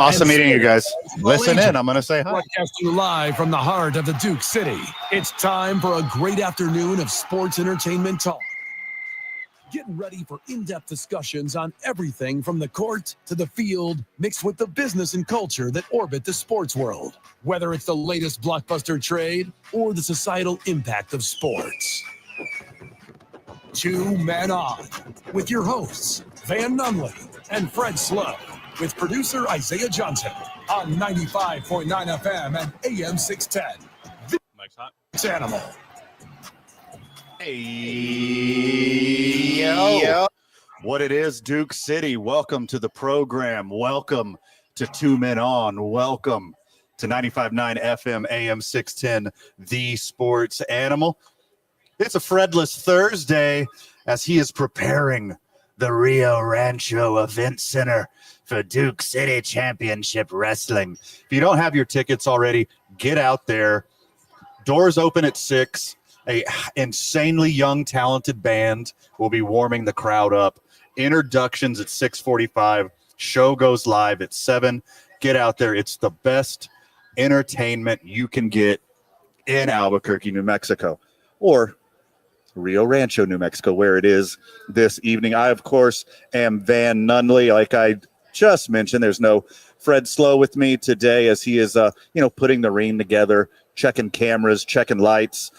Awesome meeting you guys. Listen in. I'm going to say hi. Broadcasting live from the heart of the Duke City. It's time for a great afternoon of sports entertainment talk. Getting ready for in-depth discussions on everything from the court to the field, mixed with the business and culture that orbit the sports world. Whether it's the latest blockbuster trade or the societal impact of sports. 2 Men On, with your hosts, Van Nunley and Fred Slow, with producer Isaiah Johnson on 95.9 FM and AM 610. Mike's hot. It's Animal. Hey, yo. What it is, Duke City. Welcome to the program. Welcome to 2 Men On. Welcome to 95.9 FM, AM 610, The Sports Animal. It's a Fredless Thursday as he is preparing the Rio Rancho Event Center for Duke City Championship Wrestling. If you don't have your tickets already, get out there. Doors open at 6. A insanely young, talented band will be warming the crowd up. Introductions at 6:45. Show goes live at 7. Get out there. It's the best entertainment you can get in Albuquerque, New Mexico, or Rio Rancho, New Mexico, where it is this evening. I, of course, am Van Nunley. Like I just mentioned, there's no Fred Slow with me today as he is, putting the ring together, checking cameras, checking lights,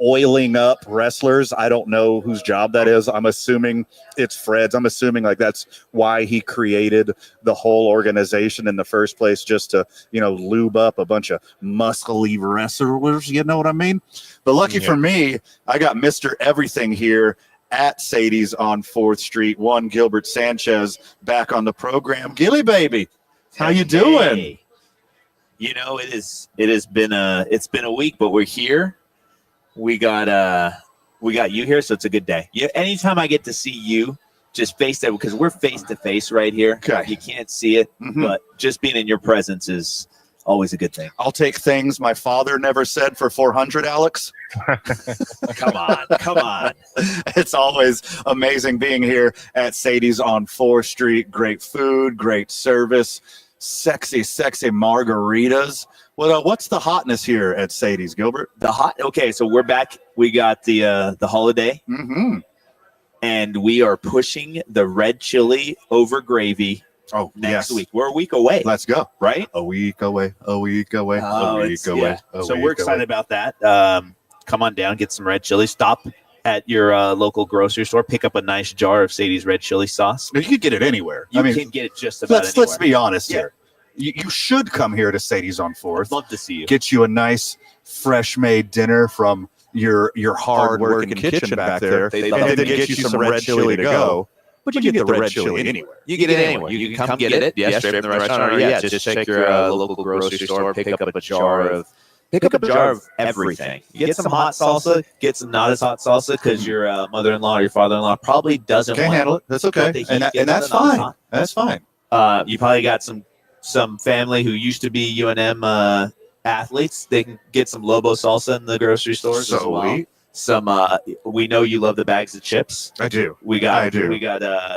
oiling up wrestlers. I don't know whose job that is. I'm assuming it's Fred's. I'm assuming like that's why he created the whole organization in the first place, just to, lube up a bunch of muscly wrestlers. You know what I mean? But lucky for me, I got Mr. Everything here at Sadie's on 4th Street. One Gilbert Sanchez back on the program. Gilly baby, how you doing? It has been a week, but we're here. We got you here, so it's a good day. Anytime I get to see you, just face that, because we're face to face right here. Okay. You can't see it, but just being in your presence is always a good thing. I'll take things my father never said for 400, Alex. Come on. It's always amazing being here at Sadie's on 4th Street. Great food, great service, sexy margaritas. Well, what's the hotness here at Sadie's, Gilbert? Okay, so we're back. We got the holiday, and we are pushing the red chili over gravy. Oh, next week. We're a week away. Let's go. Right? A week away. So we're excited about that. Come on down, get some red chili. Stop at your local grocery store. Pick up a nice jar of Sadie's red chili sauce. You can get it anywhere. You can get it just about anywhere. Let's be honest here. You should come here to Sadie's on 4th. I'd love to see you. Get you a nice, fresh-made dinner from your hard-working kitchen back there. And then get you some red chili to go. But you can get the red chili anywhere. You get it anywhere. You can come get it. Yes, straight from the restaurant. Or just check your local grocery store. Pick up a jar of everything. You get some hot salsa. Get some not as hot salsa because your mother-in-law or your father-in-law probably doesn't handle it. That's okay, and that's fine. That's fine. You probably got some family who used to be UNM athletes. They can get some Lobo salsa in the grocery stores as well. We know you love the bags of chips. I do. We got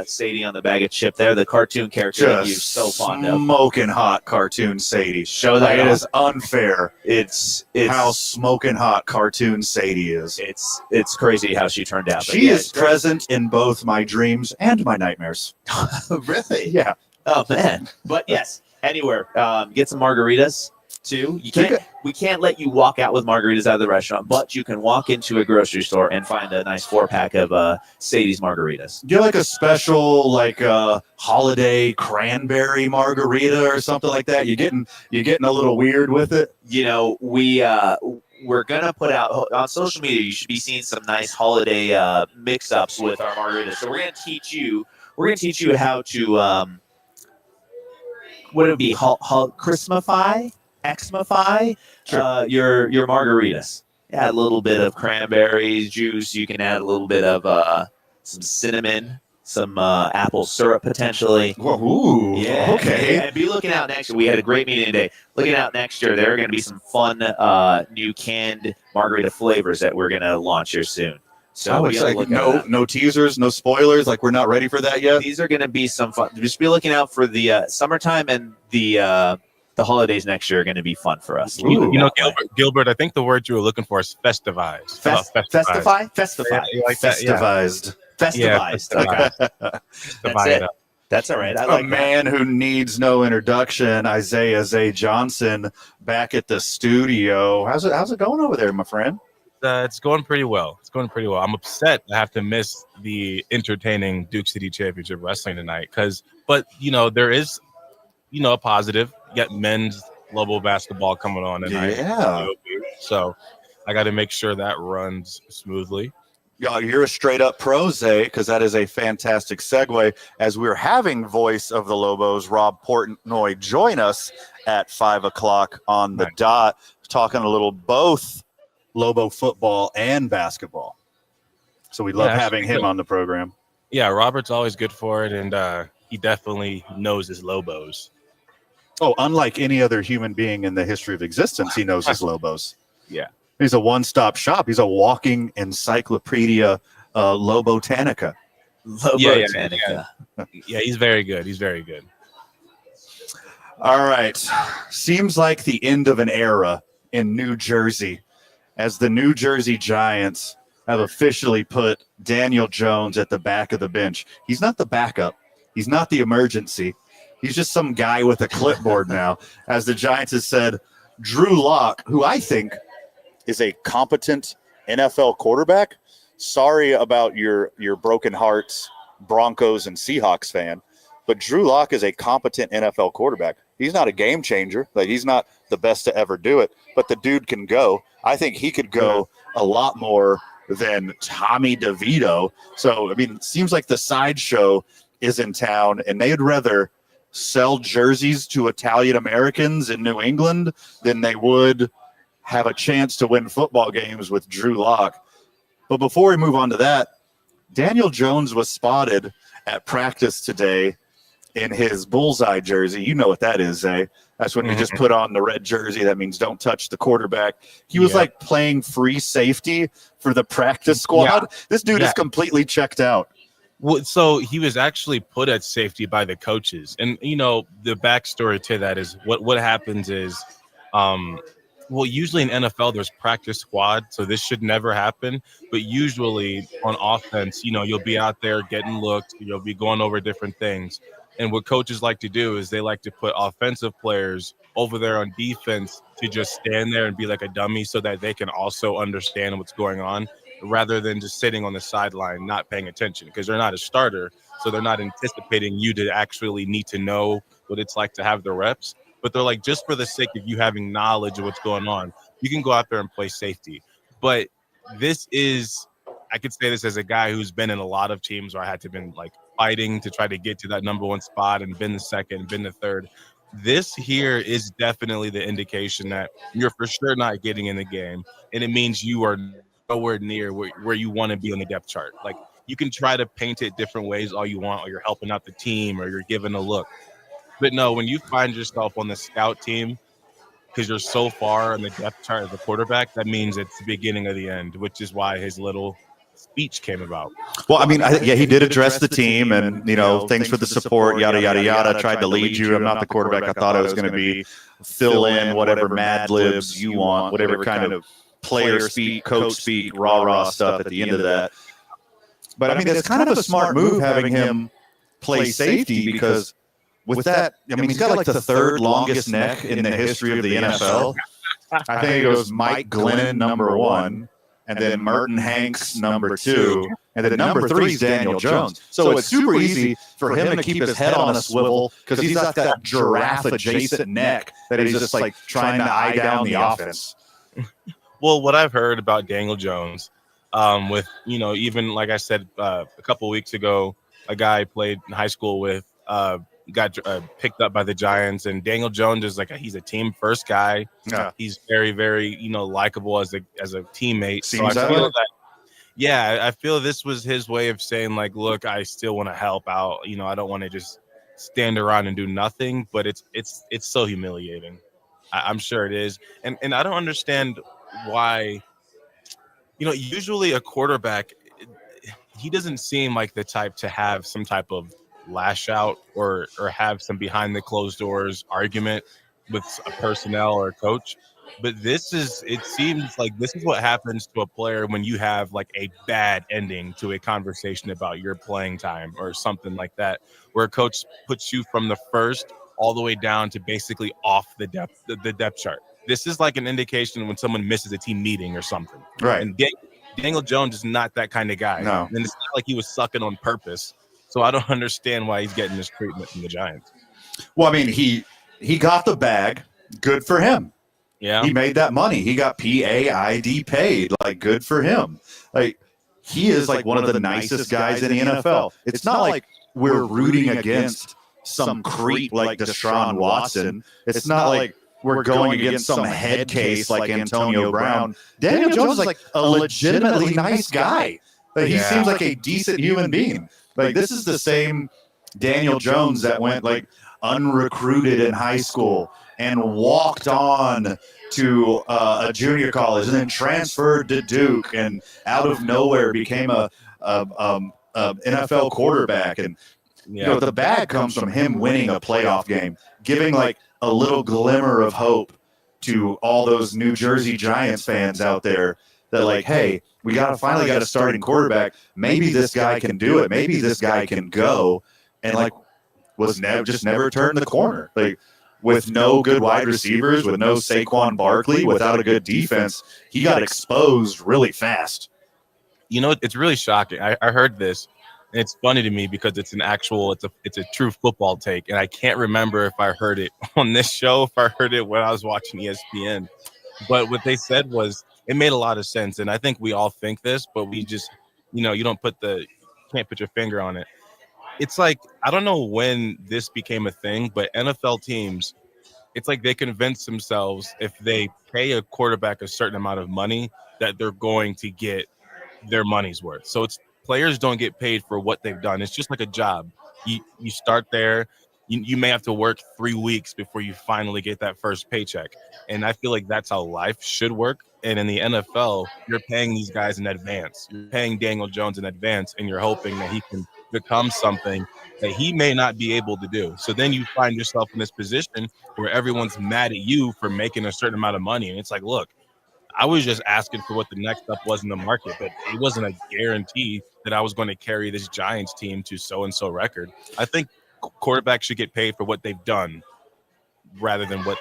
Sadie on the bag of chip there, the cartoon character that you're so fond of. Smoking hot cartoon Sadie. Show that it is unfair. It's how smoking hot cartoon Sadie is. It's crazy how she turned out. She is present in both my dreams and my nightmares. Really? Yeah. Oh man. But yes, anywhere. Get some margaritas too. We can't let you walk out with margaritas out of the restaurant, but you can walk into a grocery store and find a nice 4-pack of Sadie's margaritas. Do you like a special holiday cranberry margarita or something like that? You getting a little weird with it? We're gonna put out on social media. You should be seeing some nice holiday mix-ups with our margaritas. So we're gonna teach you how to what would it be? Christmafy? Xmify your margaritas. Add a little bit of cranberry juice. You can add a little bit of some cinnamon, some apple syrup potentially. Ooh, yeah. Okay. And be looking out next year. We had a great meeting today. Looking out next year, there are going to be some fun new canned margarita flavors that we're going to launch here soon. So we gotta look at that. no teasers, no spoilers. Like we're not ready for that yet. These are going to be some fun. Just be looking out for the summertime and the holidays next year are going to be fun for us. Ooh. You know, Gilbert, I think the word you were looking for is festivized. Festify? Yeah, you like that? Yeah. Festivized. Festivized. Yeah, Okay. Festivized. That's it. That's all right. I like a man who needs no introduction, Isaiah Zay Johnson, back at the studio. How's it going over there, my friend? It's going pretty well. I'm upset I have to miss the entertaining Duke City Championship Wrestling tonight but there is, a positive. You got men's Lobo basketball coming on tonight. Yeah. So I got to make sure that runs smoothly. You're a straight up pro, Zay, because that is a fantastic segue. As we're having voice of the Lobos, Rob Portnoy, join us at 5 o'clock on the dot, talking a little both Lobo football and basketball. So we love having him on the program. Yeah, Robert's always good for it, and he definitely knows his Lobos. Oh, unlike any other human being in the history of existence, he knows his Lobos. Yeah. He's a one-stop shop. He's a walking encyclopedia, Lobotanica. Lobotanica. Yeah, he's very good. All right. Seems like the end of an era in New Jersey as the New Jersey Giants have officially put Daniel Jones at the back of the bench. He's not the backup. He's not the emergency. He's just some guy with a clipboard now. As the Giants have said, Drew Lock, who I think is a competent NFL quarterback. Sorry about your broken hearts, Broncos and Seahawks fan, but Drew Lock is a competent NFL quarterback. He's not a game changer. Like, he's not the best to ever do it, but the dude can go. I think he could go a lot more than Tommy DeVito. So, I mean, it seems like the sideshow is in town, and they'd rather sell jerseys to Italian Americans in New England than they would have a chance to win football games with Drew Lock. But before we move on to that, Daniel Jones was spotted at practice today in his bullseye jersey. You know what that is, eh? That's when you just put on the red jersey. That means don't touch the quarterback. He was like playing free safety for the practice squad. Yeah. This dude is completely checked out. Well, so he was actually put at safety by the coaches. And, the backstory to that is what happens is, usually in NFL, there's practice squad, so this should never happen. But usually on offense, you'll be out there getting looked. You'll be going over different things. And what coaches like to do is they like to put offensive players over there on defense to just stand there and be like a dummy so that they can also understand what's going on, rather than just sitting on the sideline not paying attention, because they're not a starter, so they're not anticipating you to actually need to know what it's like to have the reps. But they're like, just for the sake of you having knowledge of what's going on, you can go out there and play safety. But this is, I could say this as a guy who's been in a lot of teams where I had to been like fighting to try to get to that number one spot and been the second, been the third. This here is definitely the indication that you're for sure not getting in the game, and it means you are nowhere near where you want to be on the depth chart. Like, you can try to paint it different ways all you want, or you're helping out the team, or you're giving a look. But no, when you find yourself on the scout team because you're so far on the depth chart as a quarterback, that means it's the beginning of the end, which is why his little speech came about. Well, I mean, he did address the team and, thanks for the support, yada, yada, yada. Tried to lead you. I'm not the quarterback I thought I was going to be. Fill in whatever Mad Libs you want, whatever kind of player speak, coach speak, rah stuff at the end of that. But I mean, it's kind of a smart move having him play safety, because with that, I mean, he's got like the third longest neck in the history of the NFL. I think it goes Mike Glennon, number 1, and then Merton Hanks, number 2, and then number 3 is Daniel Jones. So it's super easy for him to keep his head on a swivel because he's got that giraffe-adjacent neck that he's just like trying to eye down the offense. Well, what I've heard about Daniel Jones, with, even like I said a couple of weeks ago, a guy I played in high school with got picked up by the Giants, and Daniel Jones is like he's a team first guy. Yeah. He's very, very likable as a teammate. Seems so I feel that. Yeah, I feel this was his way of saying, like, look, I still want to help out. I don't want to just stand around and do nothing. But it's so humiliating. I'm sure it is, and I don't understand why. Usually a quarterback he doesn't seem like the type to have some type of lash out or have some behind the closed doors argument with a personnel or a coach. But it seems like this is what happens to a player when you have like a bad ending to a conversation about your playing time or something like that, where a coach puts you from the first all the way down to basically off the depth chart. This is like an indication when someone misses a team meeting or something. Right. And Daniel Jones is not that kind of guy. No. And it's not like he was sucking on purpose. So I don't understand why he's getting this treatment from the Giants. Well, I mean, he got the bag. Good for him. Yeah. He made that money. He got PAID paid. Like, good for him. Like, he is like one of the nicest guys in the NFL. It's not like we're rooting against some creep like Deshaun Watson. It's not like we're going against some head case like Antonio Brown. Daniel Jones is like a legitimately nice guy. Like, he seems like a decent human being. Like, this is the same Daniel Jones that went like unrecruited in high school and walked on to a junior college and then transferred to Duke and out of nowhere became a NFL quarterback. And you know, the bag comes from him winning a playoff game, giving like a little glimmer of hope to all those New Jersey Giants fans out there that like, hey, we finally got a starting quarterback. Maybe this guy can do it. Maybe this guy can go. And like just never turned the corner. Like, with no good wide receivers, with no Saquon Barkley, without a good defense, he got exposed really fast. You know, it's really shocking. I heard this, and it's funny to me because it's a true football take, and I can't remember if I heard it on this show, if I heard it when I was watching ESPN. But what they said was it made a lot of sense, and I think we all think this, but we just, you can't put your finger on it. It's like, I don't know when this became a thing, but NFL teams, it's like they convince themselves if they pay a quarterback a certain amount of money that they're going to get their money's worth. So players don't get paid for what they've done. It's just like a job. You start there. You may have to work 3 weeks before you finally get that first paycheck. And I feel like that's how life should work. And in the NFL, you're paying these guys in advance. You're paying Daniel Jones in advance, and you're hoping that he can become something that he may not be able to do. So then you find yourself in this position where everyone's mad at you for making a certain amount of money. And it's like, look, I was just asking for what the next up was in the market, but it wasn't a guarantee that I was going to carry this Giants team to so-and-so record. I think quarterbacks should get paid for what they've done rather than what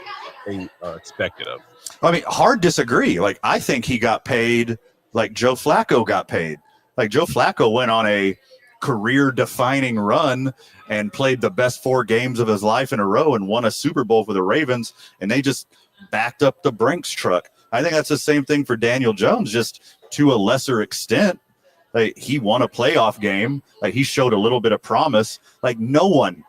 they are expected of. I mean, hard disagree. Like, I think he got paid like Joe Flacco got paid. Like, Joe Flacco went on a career-defining run and played the best 4 games of his life in a row and won a Super Bowl for the Ravens, and they just backed up the Brinks truck. I think that's the same thing for Daniel Jones, just to a lesser extent. Like, he won a playoff game. Like, he showed a little bit of promise. Like, no one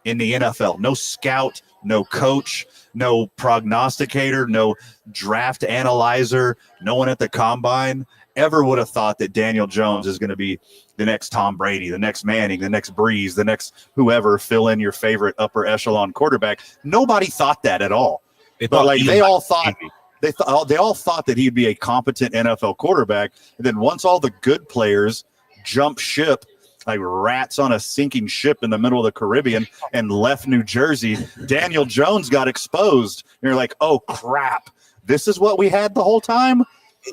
in the NFL, no scout, no coach, no prognosticator, no draft analyzer, no one at the combine ever would have thought that Daniel Jones is going to be the next Tom Brady, the next Manning, the next Breeze, the next whoever, fill in your favorite upper echelon quarterback. Nobody thought that at all. But like, they all thought that he'd be a competent NFL quarterback. And then once all the good players jumped ship like rats on a sinking ship in the middle of the Caribbean and left New Jersey, Daniel Jones got exposed. And you're like, oh crap, this is what we had the whole time?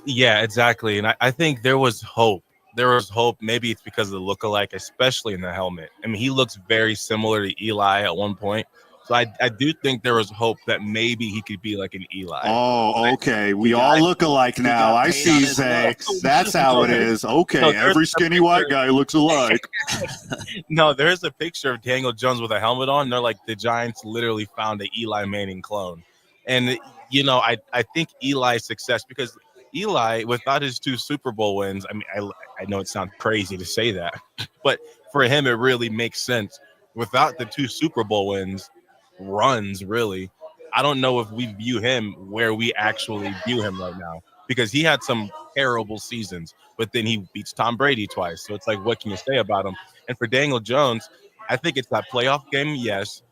Yeah, exactly. And I think there was hope. Maybe it's because of the look-alike, especially in the helmet. I mean, he looks very similar to Eli at one point. So I do think there was hope that maybe he could be like an Eli. Oh, okay. We all look alike now. I see, Zay. That's how it is. Okay, no, every skinny white guy looks alike. No, there's a picture of Daniel Jones with a helmet on. They're like, the Giants literally found an Eli Manning clone. And, I think Eli's success, because Eli, without his 2 Super Bowl wins, I mean, I know it sounds crazy to say that, but for him, it really makes sense. Without the 2 Super Bowl wins, runs, really, I don't know if we view him where we actually view him right now, because he had some terrible seasons, but then he beats Tom Brady twice. So it's like, what can you say about him? And for Daniel Jones, I think it's that playoff game, yes.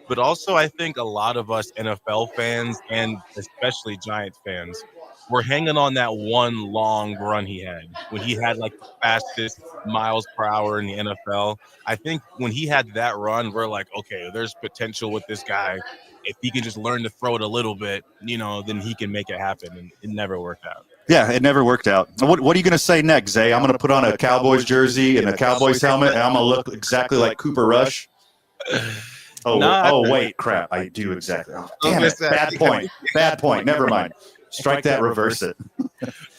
But also, I think a lot of us NFL fans, and especially Giants fans, we're hanging on that one long run he had when he had like the fastest miles per hour in the NFL. I think when he had that run, we're like, okay, there's potential with this guy. If he can just learn to throw it a little bit, then he can make it happen. And it never worked out. Yeah, it never worked out. What are you going to say next, Zay? I'm going to put on a Cowboys jersey and a Cowboys helmet, and I'm going to look exactly like Cooper Rush. Wait, crap. I do exactly. Oh, damn it. Bad point. Never mind. Strike that, reverse it.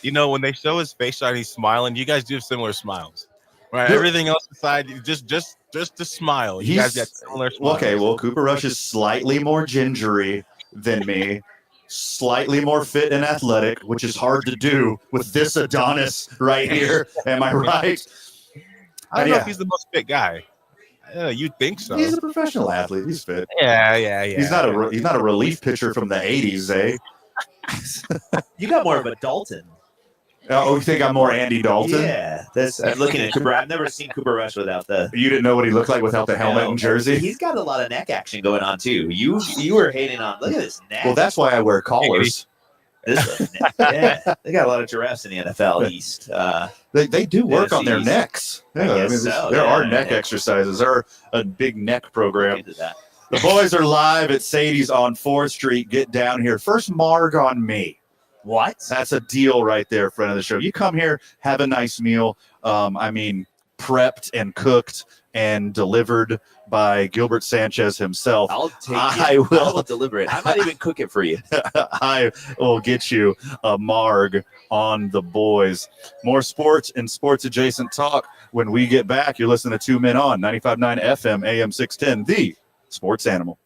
When they show his face shot, he's smiling. You guys do have similar smiles, right? Everything else aside, just the smile. You guys got similar smiles. Okay, well, Cooper Rush is slightly more gingery than me, slightly more fit and athletic, which is hard to do with this Adonis right here. Am I right? I don't know if he's the most fit guy. You'd think so. He's a professional athlete. He's fit. Yeah. He's not a relief pitcher from the 80s, eh? You got more of a Dalton. Oh, you think I'm more Andy Dalton? Yeah. I'm looking at Cooper. I've never seen Cooper Rush without the. You didn't know what he looked like without the helmet and jersey? He's got a lot of neck action going on, too. You were hating on. Look at this neck. Well, that's why I wear collars. They got a lot of giraffes in the NFL East. They do work on their necks. Yeah, there are neck exercises. There are a big neck program. The boys are live at Sadie's on 4th Street. Get down here. First marg on me. What? That's a deal right there, friend of the show. You come here, have a nice meal. Prepped and cooked and delivered by Gilbert Sanchez himself. I'll take it. I will deliver it. I might even cook it for you. I will get you a marg on the boys. More sports and sports adjacent talk when we get back. You're listening to 2 Men On 95.9 FM AM 610, the Sports Animal.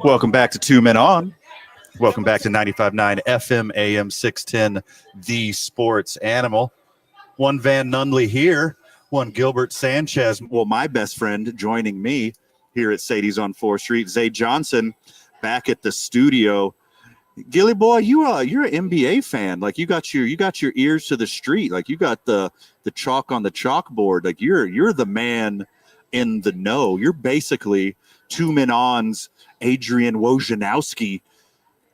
Welcome back to Two Men On. Welcome back to 95.9 FM AM 610, The Sports Animal. One Van Nunley here, one Gilbert Sanchez, well, my best friend joining me here at Sadie's on 4th Street. Zay Johnson back at the studio. Gilly boy, you're an NBA fan. Like you got your ears to the street. Like you got the chalk on the chalkboard. Like you're the man in the know. You're basically Two Men On's Adrian Wojnarowski.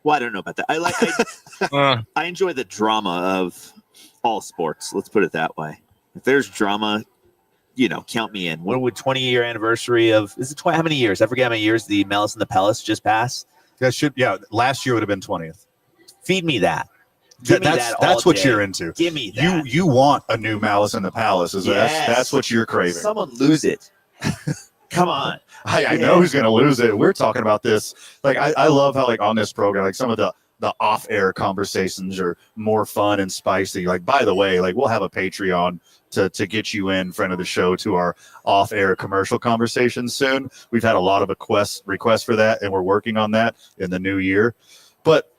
Well, I don't know about that. I enjoy the drama of all sports. Let's put it that way. If there's drama, count me in. What would 20-year anniversary of? Is it 20? How many years? I forget how many years the Malice in the Palace just passed. Last year would have been 20th. Feed me that. Give me that. That's what day. you're into. Give me that. You want a new Malice in the Palace? That's what you're craving. Someone lose it. Come on. I know who's going to lose it. We're talking about this. Like I love how like on this program, like some of the off-air conversations are more fun and spicy. Like by the way, like we'll have a Patreon to get you in front of the show to our off-air commercial conversations soon. We've had a lot of requests for that, and we're working on that in the new year. But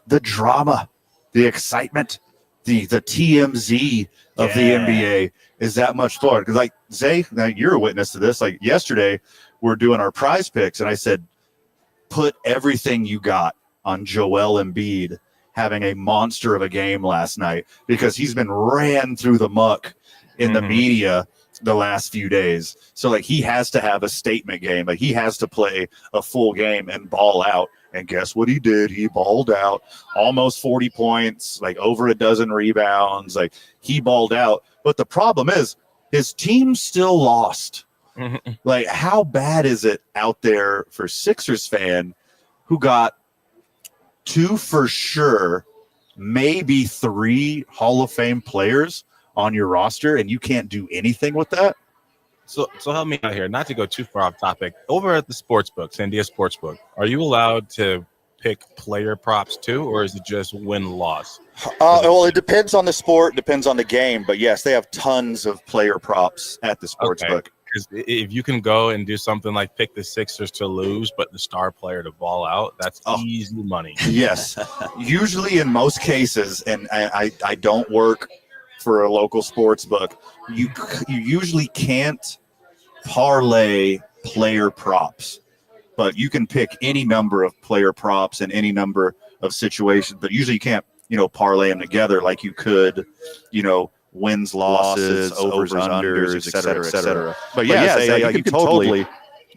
the drama, the excitement, the TMZ of the NBA is that much fun. Because like Zay, now you're a witness to this. Like yesterday, we're doing our prize picks, and I said, put everything you got on Joel Embiid having a monster of a game last night, because he's been ran through the muck in the media the last few days. So like he has to have a statement game. Like he has to play a full game and ball out. And guess what he did? He balled out, almost 40 points, like over a dozen rebounds. Like he balled out. But the problem is his team still lost. Like how bad is it out there for Sixers fan who got 2 for sure, maybe 3 Hall of Fame players on your roster, and you can't do anything with that? So help me out here, not to go too far off topic. Over at the sportsbook, Sandia Sportsbook, are you allowed to pick player props too, or is it just win-loss? Well, it depends on the sport, depends on the game, but yes, they have tons of player props at the sportsbook. Okay. Because if you can go and do something like pick the Sixers to lose, but the star player to ball out, that's easy money. Yes. Usually in most cases, and I don't work for a local sports book, you usually can't parlay player props, but you can pick any number of player props in any number of situations, but usually you can't, parlay them together like you could, wins, losses, overs, unders, et cetera. But yeah, you can totally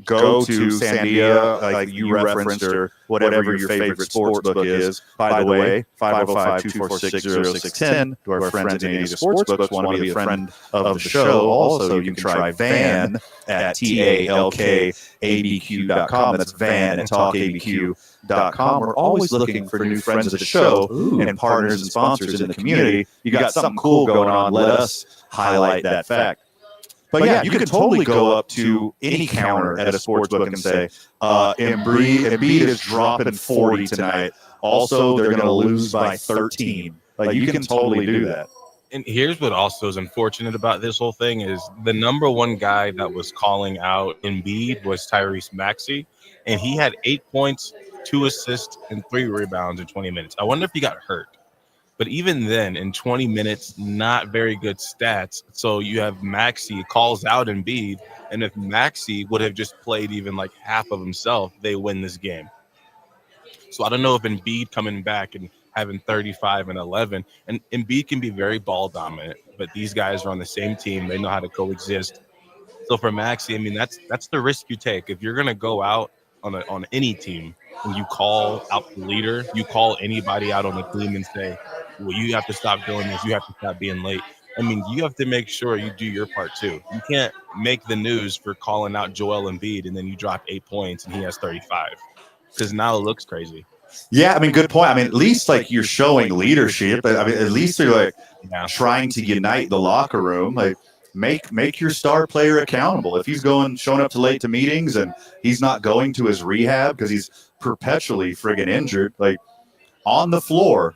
go to Sandia, like you referenced, or whatever your favorite sports book is. By the way, 505-246-0610 to our friends at any of the sports books want to be a friend of the show. Also, you can try Van at talkabq.com. That's Van at talkabq.com. We're always looking for new friends of the show and partners and sponsors in the community. You got something cool going on, let us highlight that fact. But yeah, you can totally go up to any counter at a sports book and say, Embiid is dropping 40 tonight. Also, they're going to lose by 13. Like, you can totally do that. And here's what also is unfortunate about this whole thing is the number one guy that was calling out Embiid was Tyrese Maxey, and he had 8 points, 2 assists, and 3 rebounds in 20 minutes. I wonder if he got hurt. But even then, in 20 minutes, not very good stats. So you have Maxey calls out Embiid, and if Maxey would have just played even like half of himself, they win this game. So I don't know if Embiid coming back and having 35 and 11, and Embiid can be very ball dominant, but these guys are on the same team. They know how to coexist. So for Maxey, I mean, that's the risk you take. If you're going to go out on any team and you call out the leader, you call anybody out on the team and say, well, you have to stop doing this. You have to stop being late. I mean, you have to make sure you do your part too. You can't make the news for calling out Joel Embiid and then you drop 8 points and he has 35, because now it looks crazy. Yeah, I mean, good point. I mean, at least like you're showing leadership. I mean, at least you're like trying to unite the locker room. Like make your star player accountable. If he's showing up too late to meetings and he's not going to his rehab because he's perpetually friggin' injured, like on the floor,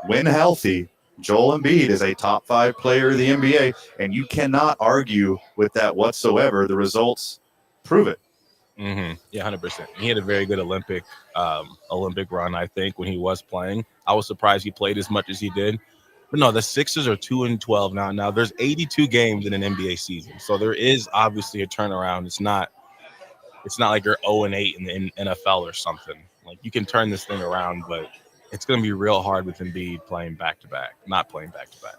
when healthy, Joel Embiid is a top 5 player of the NBA, and you cannot argue with that whatsoever. The results prove it. Yeah, 100%. He had a very good Olympic run, I think, when he was playing. I was surprised he played as much as he did. But no, the Sixers are 2-12 now. Now there's 82 games in an NBA season, so there is obviously a turnaround. It's not like you're 0-8 in the NFL or something. Like, you can turn this thing around, but it's going to be real hard with Embiid playing back-to-back, not playing back-to-back.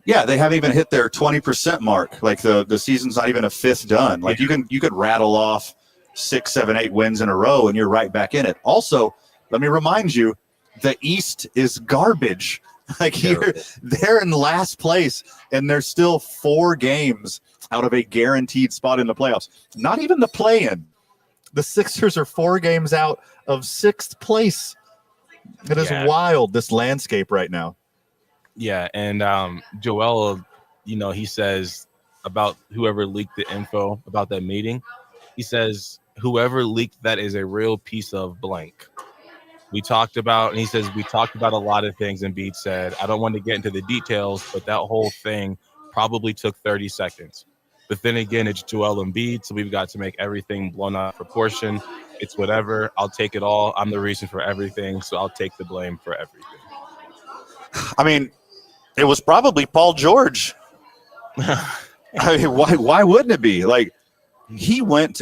Yeah, they haven't even hit their 20% mark. Like the season's not even a fifth done. Like you could rattle off 6, 7, 8 wins in a row and you're right back in it. Also, let me remind you, the East is garbage. Like they're in last place and there's still 4 games out of a guaranteed spot in the playoffs. Not even the play-in. The Sixers are 4 games out of 6th place. It is wild, this landscape right now. Yeah, and Joel, he says about whoever leaked the info about that meeting, he says whoever leaked that is a real piece of blank. We talked about a lot of things, and Embiid said, I don't want to get into the details, but that whole thing probably took 30 seconds. But then again, it's Joel Embiid, so we've got to make everything blown out of proportion. It's whatever. I'll take it all. I'm the reason for everything, so I'll take the blame for everything. I mean, it was probably Paul George. I mean, why wouldn't it be? Like, he went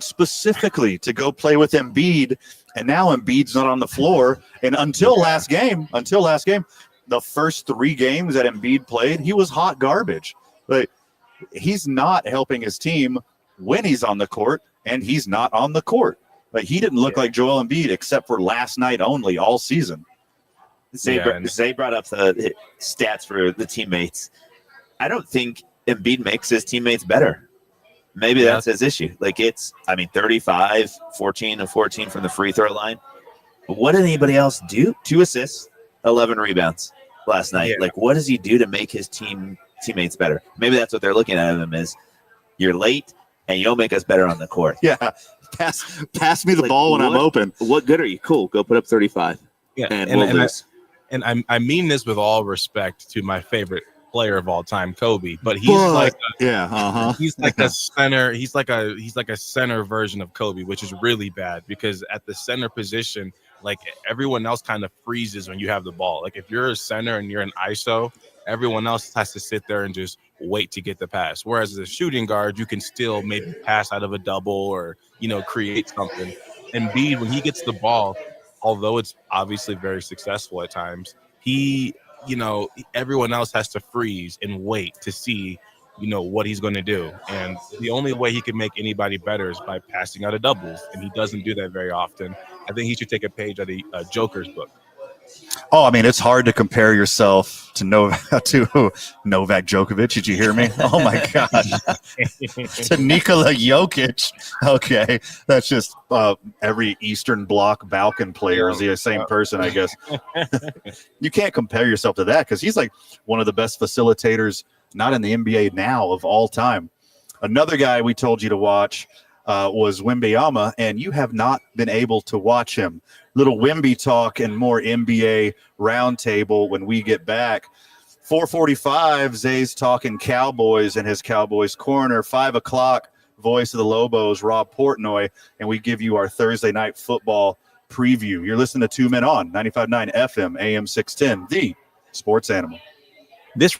specifically to go play with Embiid, and now Embiid's not on the floor. And until last game, the first 3 games that Embiid played, he was hot garbage. Like, he's not helping his team when he's on the court, and he's not on the court. Like, he didn't look like Joel Embiid except for last night only all season. Zay brought up the stats for the teammates. I don't think Embiid makes his teammates better. Maybe that's his issue. Like, 35, 14 of 14 from the free throw line. But what did anybody else do? 2 assists, 11 rebounds last night. Yeah. Like, what does he do to make his teammates better? Maybe that's what they're looking at him as. You're late and you don't make us better on the court. Yeah, pass me the ball when I'm open. What good are you? Cool, go put up 35. Yeah, and we'll lose. I mean this with all respect to my favorite player of all time, Kobe, but he's he's like a center. He's like a center version of Kobe, which is really bad because at the center position, like, everyone else kind of freezes when you have the ball. Like, if you're a center and you're an ISO, everyone else has to sit there and just wait to get the pass. Whereas as a shooting guard, you can still maybe pass out of a double or, create something. Embiid, when he gets the ball, although it's obviously very successful at times, everyone else has to freeze and wait to see, what he's going to do. And the only way he can make anybody better is by passing out of doubles. And he doesn't do that very often. I think he should take a page out of Joker's book. Oh, I mean, it's hard to compare yourself to Novak Djokovic. Did you hear me? Oh, my gosh. To Nikola Jokic. Okay. That's just every Eastern Bloc Balkan player is the same person, I guess. You can't compare yourself to that because he's like one of the best facilitators, not in the NBA now, of all time. Another guy we told you to watch was Wembanyama, and you have not been able to watch him. Little Wemby talk and more NBA roundtable when we get back. 4:45, Zay's talking Cowboys in his Cowboys Corner. 5 o'clock, voice of the Lobos, Rob Portnoy, and we give you our Thursday night football preview. You're listening to 2 Men On, 95.9 FM, AM 610, the Sports Animal. This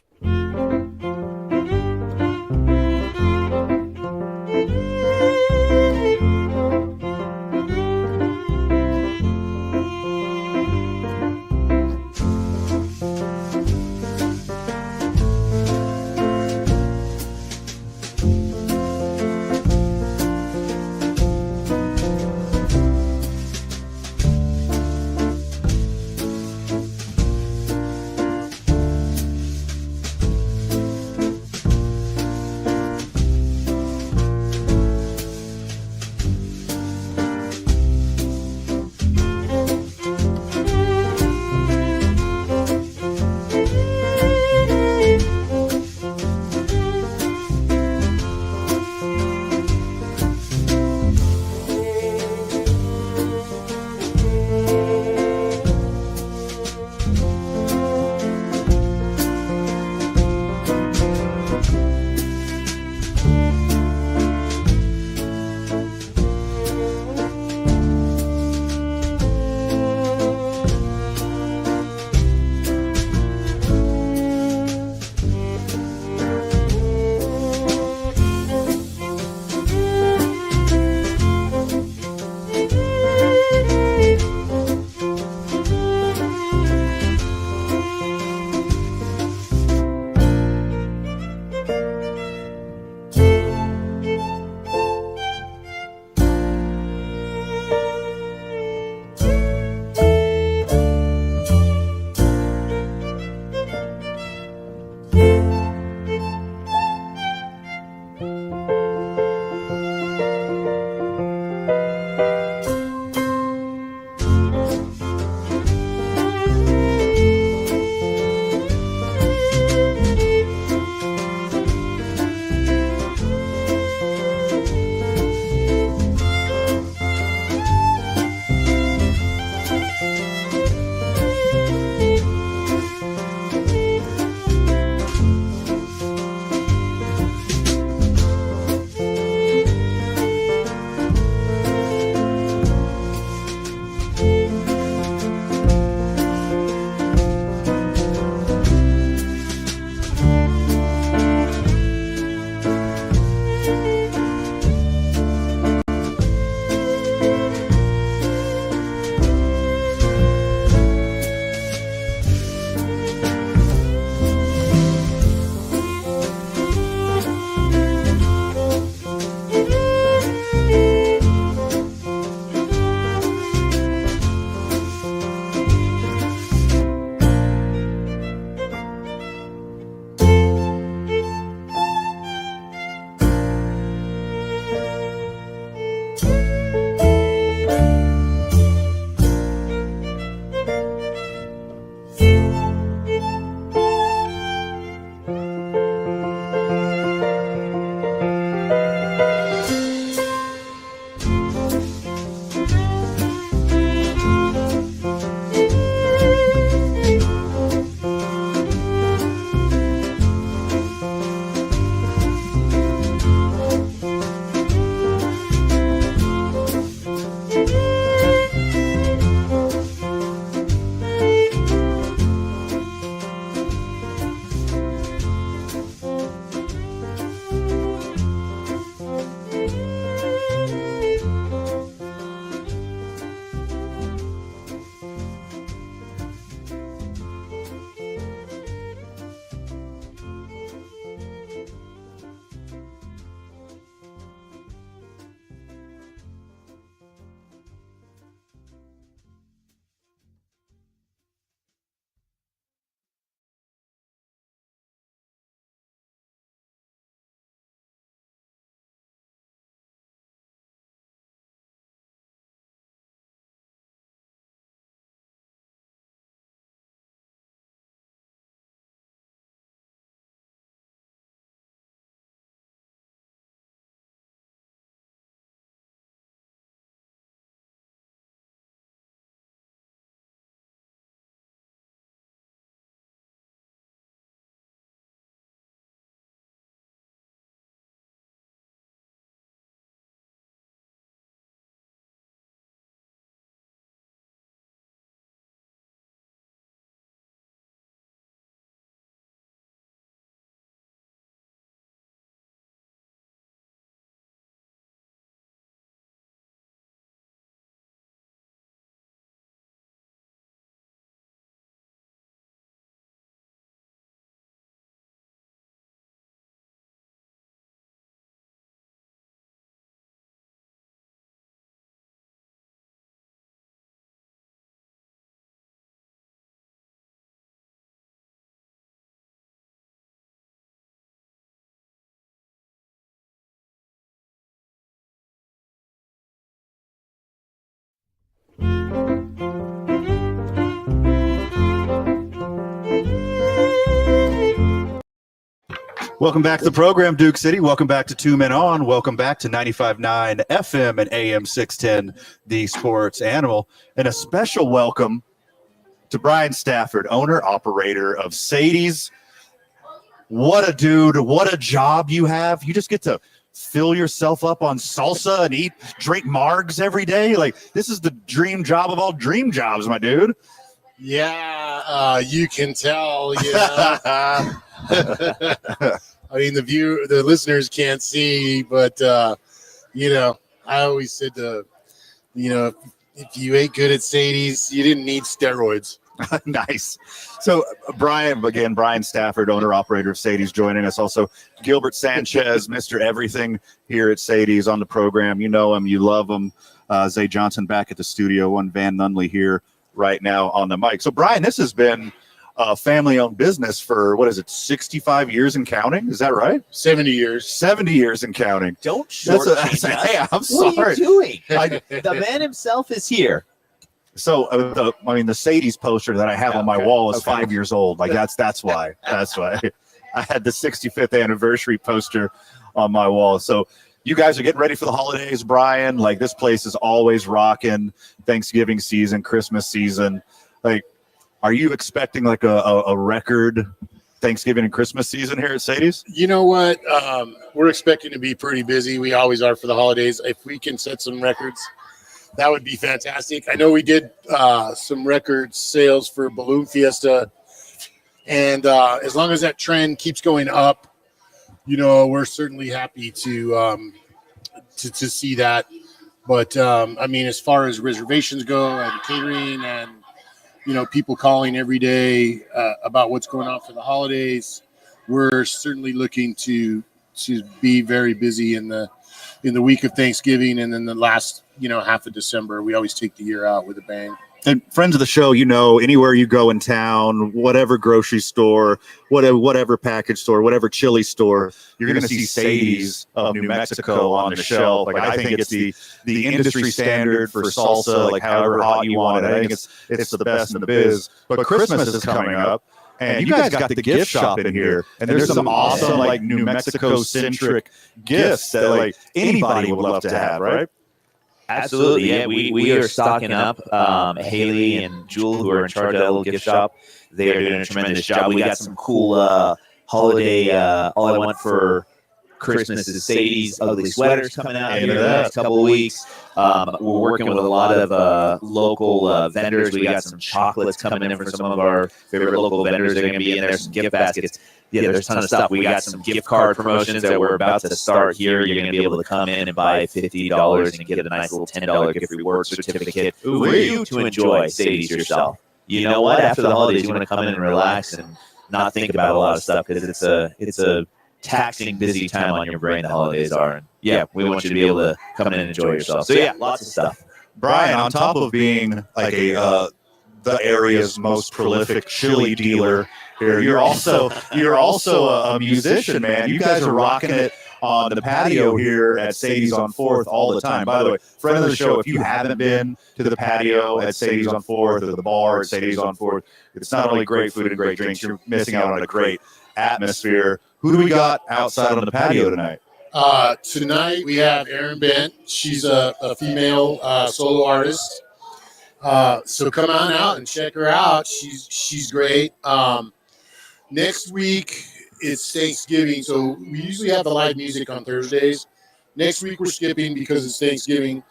Welcome back to the program, Duke City. Welcome back to Two Men On. Welcome back to 95.9 FM and AM 610, the Sports Animal. And a special welcome to Brian Stafford, owner, operator of Sadie's. What a dude. What a job you have. You just get to fill yourself up on salsa and drink margs every day. Like, this is the dream job of all dream jobs, my dude. Yeah, you can tell. Yeah. I mean, the listeners can't see, but I always said if you ate good at Sadie's, you didn't need steroids. Nice. So Brian Stafford, owner operator of Sadie's, joining us. Also Gilbert Sanchez, Mr. Everything here at Sadie's on the program. You know him, you love him. Zay Johnson back at the studio, one Van Nunley here right now on the mic. So Brian, this has been a family-owned business for, 65 years and counting? Is that right? 70 years. 70 years and counting. Don't shortchange us. Hey, I'm what sorry. are you doing? The man himself is here. So, the Sadie's poster that I have on my wall is 5 years old. Like, that's why. That's why. I had the 65th anniversary poster on my wall. So, you guys are getting ready for the holidays, Brian. Like, this place is always rocking. Thanksgiving season, Christmas season. Like, are you expecting like a record Thanksgiving and Christmas season here at Sadie's? You know what? We're expecting to be pretty busy. We always are for the holidays. If we can set some records, that would be fantastic. I know we did some record sales for Balloon Fiesta. And as long as that trend keeps going up, we're certainly happy to see that. But, as far as reservations go and catering and, people calling every day about what's going on for the holidays, we're certainly looking to be very busy in the week of Thanksgiving, and then the last half of December. We always take the year out with a bang. And friends of the show, anywhere you go in town, whatever grocery store, whatever package store, whatever chili store, you're going to see Sadie's of New Mexico on the shelf. Like, I think it's the industry standard for salsa, like however hot you want it. I think it's the best in the biz. But Christmas is coming up, and you guys got the gift shop in here, and there's some awesome like New Mexico centric gifts that like anybody would love to have, right? Absolutely, yeah. We are stocking up. Haley and Jewel, who are in charge of that little gift shop, they are doing a tremendous job. We got some cool holiday. All I want for Christmas is Sadie's ugly sweaters coming out here in the next couple of weeks. We're working with a lot of local vendors. We got some chocolates coming in from some of our favorite local vendors. They're going to be in there. Some gift baskets. Yeah, there's a ton of stuff. We got some gift card promotions that we're about to start here. You're going to be able to come in and buy $50 and get a nice little $10 gift reward certificate for you to enjoy Sadie's yourself. You know what? After the holidays, you want to come in and relax and not think about a lot of stuff, because it's a taxing, busy time on your brain the holidays are. And yeah, we want you to be able to come in and enjoy yourself. So yeah, lots of stuff. Brian, on top of being like the area's most prolific chili dealer here, you're also a musician, man. You guys are rocking it on the patio here at Sadie's on 4th all the time. By the way, friend of the show, if you haven't been to the patio at Sadie's on 4th or the bar at Sadie's on 4th, it's not only great food and great drinks, you're missing out on a great atmosphere. Who do we got outside on the patio tonight? Tonight we have Erin Bent. She's a female solo artist. So come on out and check her out. She's great. Next week it's Thanksgiving, so we usually have the live music on Thursdays. Next week we're skipping because it's Thanksgiving.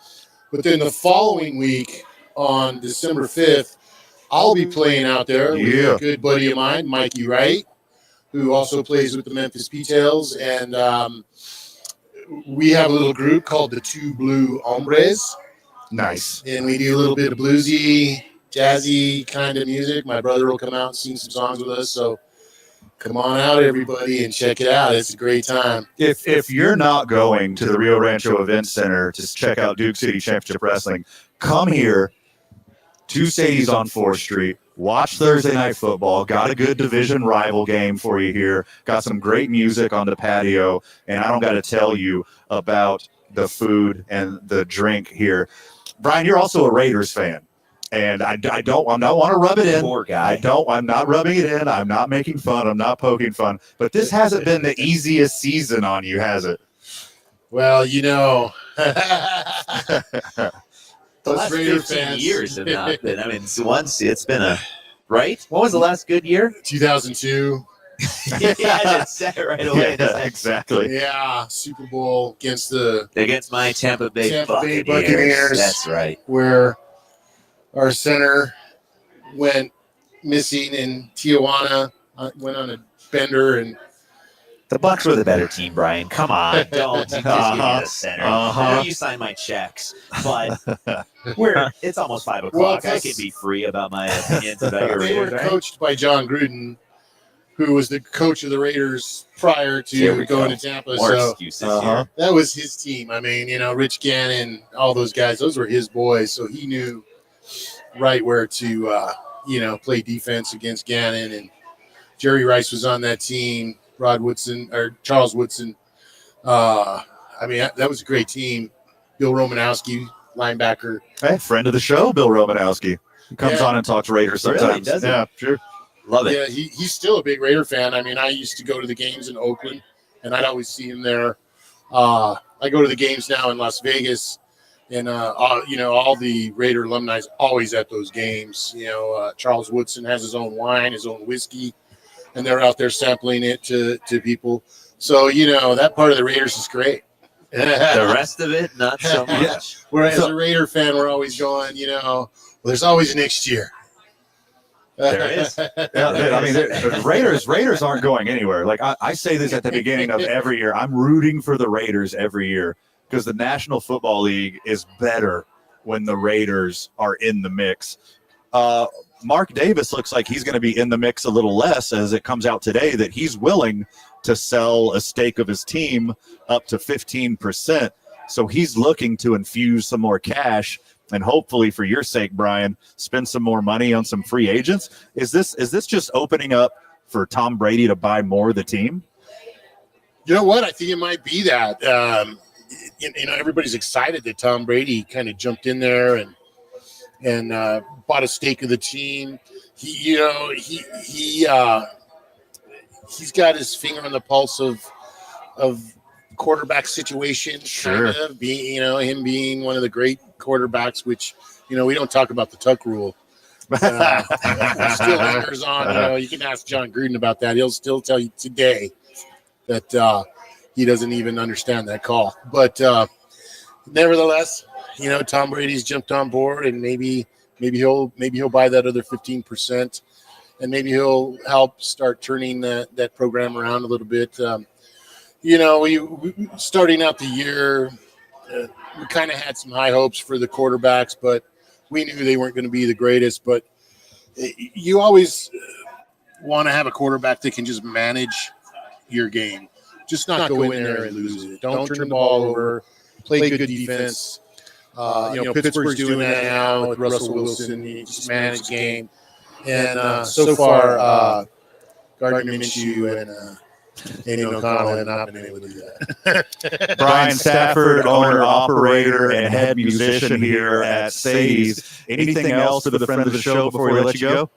But then the following week on December 5th, I'll be playing out there with a good buddy of mine, Mikey Wright, who also plays with the Memphis P-Tails. And we have a little group called the Two Blue Hombres. Nice. And we do a little bit of bluesy, jazzy kind of music. My brother will come out and sing some songs with us. So come on out, everybody, and check it out. It's a great time. If you're not going to the Rio Rancho Event Center to check out Duke City Championship Wrestling, come here to Sadie's on 4th Street. Watch Thursday Night Football. Got a good division rival game for you here. Got some great music on the patio. And I don't got to tell you about the food and the drink here. Brian, you're also a Raiders fan. And I don't want to rub it in. Poor guy. I'm not rubbing it in. I'm not making fun. I'm not poking fun. But this hasn't been the easiest season on you, has it? Well, The us last Raider 15 fans. years have not been. I mean, once it's been a right. What was the last good year? 2002. Yeah, I just said it right away. Yeah, exactly. Yeah, Super Bowl against My Tampa Bay Tampa Bay Buccaneers. Buccaneers. That's right. where our center went missing in Tijuana, went on a bender, and The Bucks were the better team, Brian. Come on, don't just give me the center. I know you sign my checks, but it's almost 5 o'clock. I can be free about my opinions about your they were Raiders, right? coached by John Gruden, who was the coach of the Raiders prior Here to we going go. to Tampa. More So excuses here. that was his team. I mean, Rich Gannon, all those guys, those were his boys. So he knew right where to, play defense against Gannon. And Jerry Rice was on that team. Charles Woodson. That was a great team. Bill Romanowski, linebacker. Hey, friend of the show, Bill Romanowski. Comes Yeah. on and talks Raiders Really? sometimes. Does he? Yeah, sure. Love it. Yeah, he's still a big Raider fan. I mean, I used to go to the games in Oakland, and I'd always see him there. I go to the games now in Las Vegas, and all the Raider alumni is always at those games. Charles Woodson has his own wine, his own whiskey, and they're out there sampling it to people. So that part of the Raiders is great. The rest of it, not so much. Yeah. Whereas a Raider fan, we're always going, there's always next year. There is. Yeah, Raiders aren't going anywhere. Like I say this at the beginning of every year. I'm rooting for the Raiders every year because the National Football League is better when the Raiders are in the mix. Mark Davis looks like he's going to be in the mix a little less as it comes out today that he's willing to sell a stake of his team up to 15%. So he's looking to infuse some more cash and hopefully for your sake, Brian, spend some more money on some free agents. Is this just opening up for Tom Brady to buy more of the team? You know what? I think it might be that. Everybody's excited that Tom Brady kind of jumped in there and bought a stake of the team. He's got his finger on the pulse of quarterback situation. Sure. Kind of being, him being one of the great quarterbacks, which, we don't talk about the Tuck rule. Still lingers on. You can ask John Gruden about that. He'll still tell you today that he doesn't even understand that call. But nevertheless, Tom Brady's jumped on board, and maybe he'll buy that other 15%, and maybe he'll help start turning that program around a little bit. We starting out the year, we kind of had some high hopes for the quarterbacks, but we knew they weren't going to be the greatest. But you always want to have a quarterback that can just manage your game, just not go in there and lose it. Don't turn the ball over. Play good defense. Pittsburgh's doing that now with Russell Wilson. He just managed game. And so far, Gardner Minshew and Andy O'Connell have not been able to do that. Brian Stafford, owner, operator, and head musician here at Sadie's. Anything else for the friend of the show before we let you go?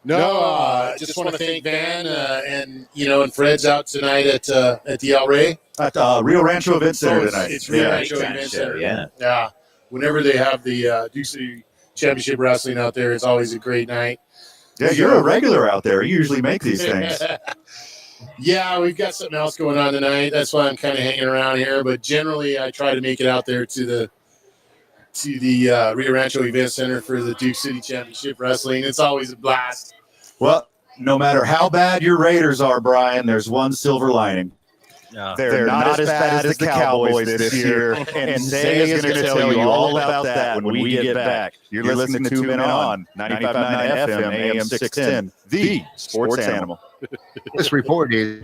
No, just want to thank Van and Fred's out tonight at the El Rey. At Rio Rancho Event Center tonight. It's Rio Yeah. Rancho Event Center. Yeah. Whenever they have the Duke City Championship Wrestling out there, it's always a great night. Yeah, you're a regular out there. You usually make these things. Yeah, we've got something else going on tonight. That's why I'm kind of hanging around here. But generally, I try to make it out there to the Rio Rancho Event Center for the Duke City Championship Wrestling. It's always a blast. Well, no matter how bad your Raiders are, Brian, there's one silver lining. Yeah. They're not as bad as the Cowboys this year. And Zay is going to tell you all about that when we get back. You're listening to 2 Men On, 95.9 FM, AM 610, the sports animal. This report is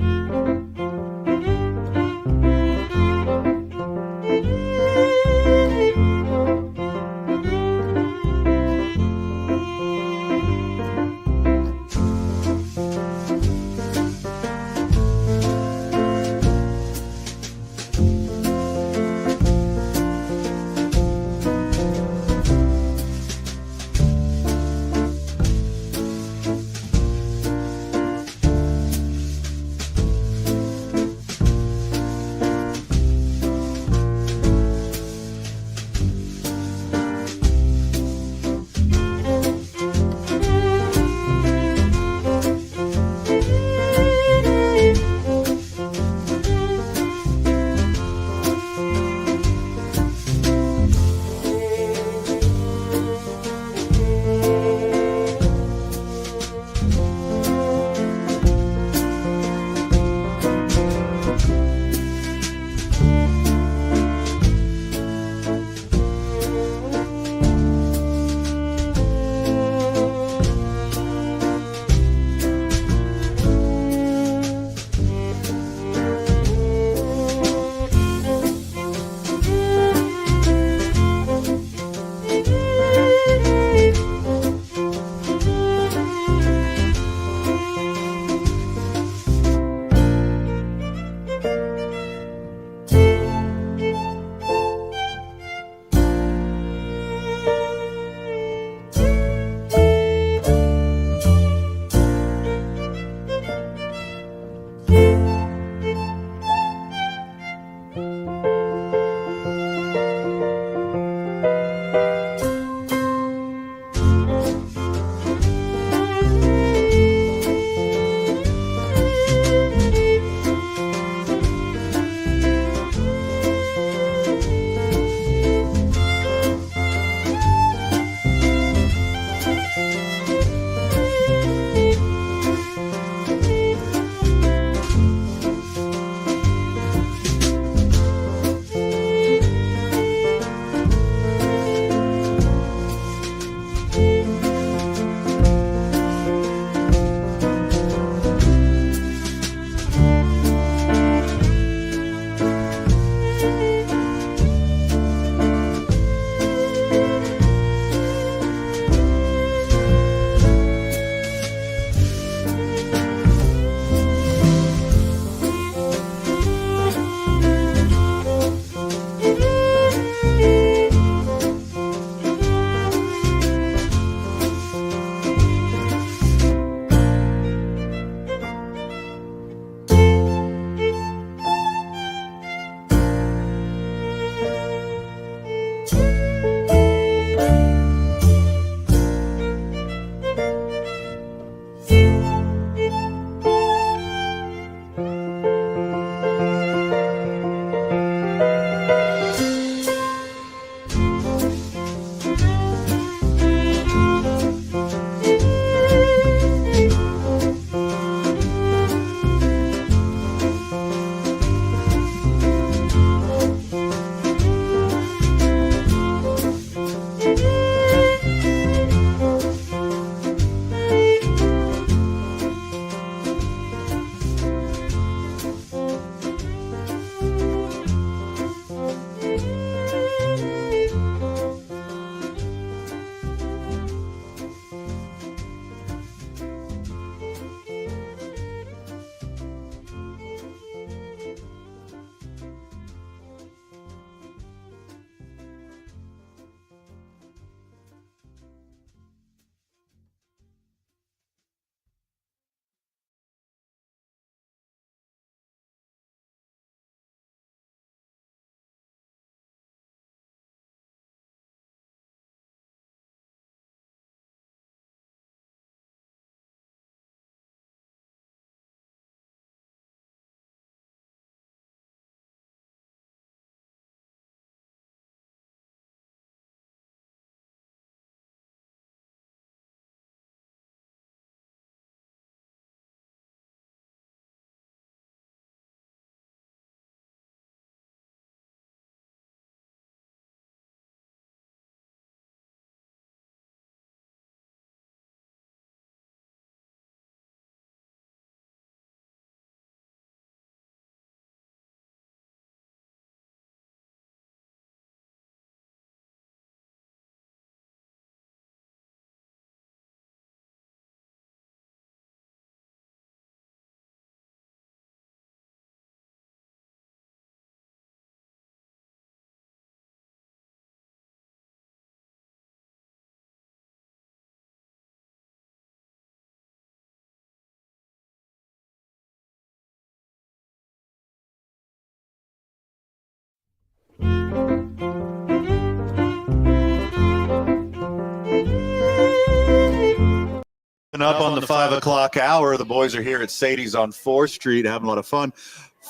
And up on the 5 o'clock hour, the boys are here at Sadie's on 4th Street having a lot of fun.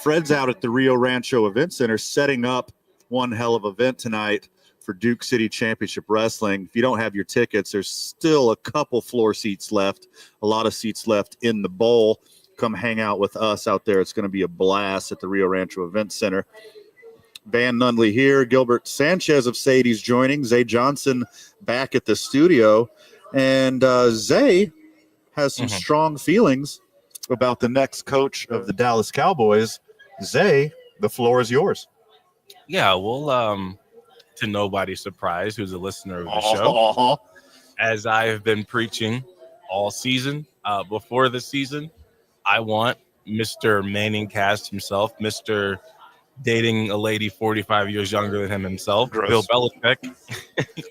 Fred's out at the Rio Rancho Event Center setting up one hell of an event tonight for Duke City Championship Wrestling. If you don't have your tickets, there's still a couple floor seats left, a lot of seats left in the bowl. Come hang out with us out there. It's going to be a blast at the Rio Rancho Event Center. Van Nunley here. Gilbert Sanchez of Sadie's joining. Zay Johnson back at the studio. And Zay has some strong feelings about the next coach of the Dallas Cowboys. Zay, the floor is yours. Yeah, well, to nobody's surprise who's a listener of the show, as I have been preaching all season, before the season, I want Mr. Manning Cast himself, Mr. dating a lady 45 years younger than him himself, Gross. Bill Belichick,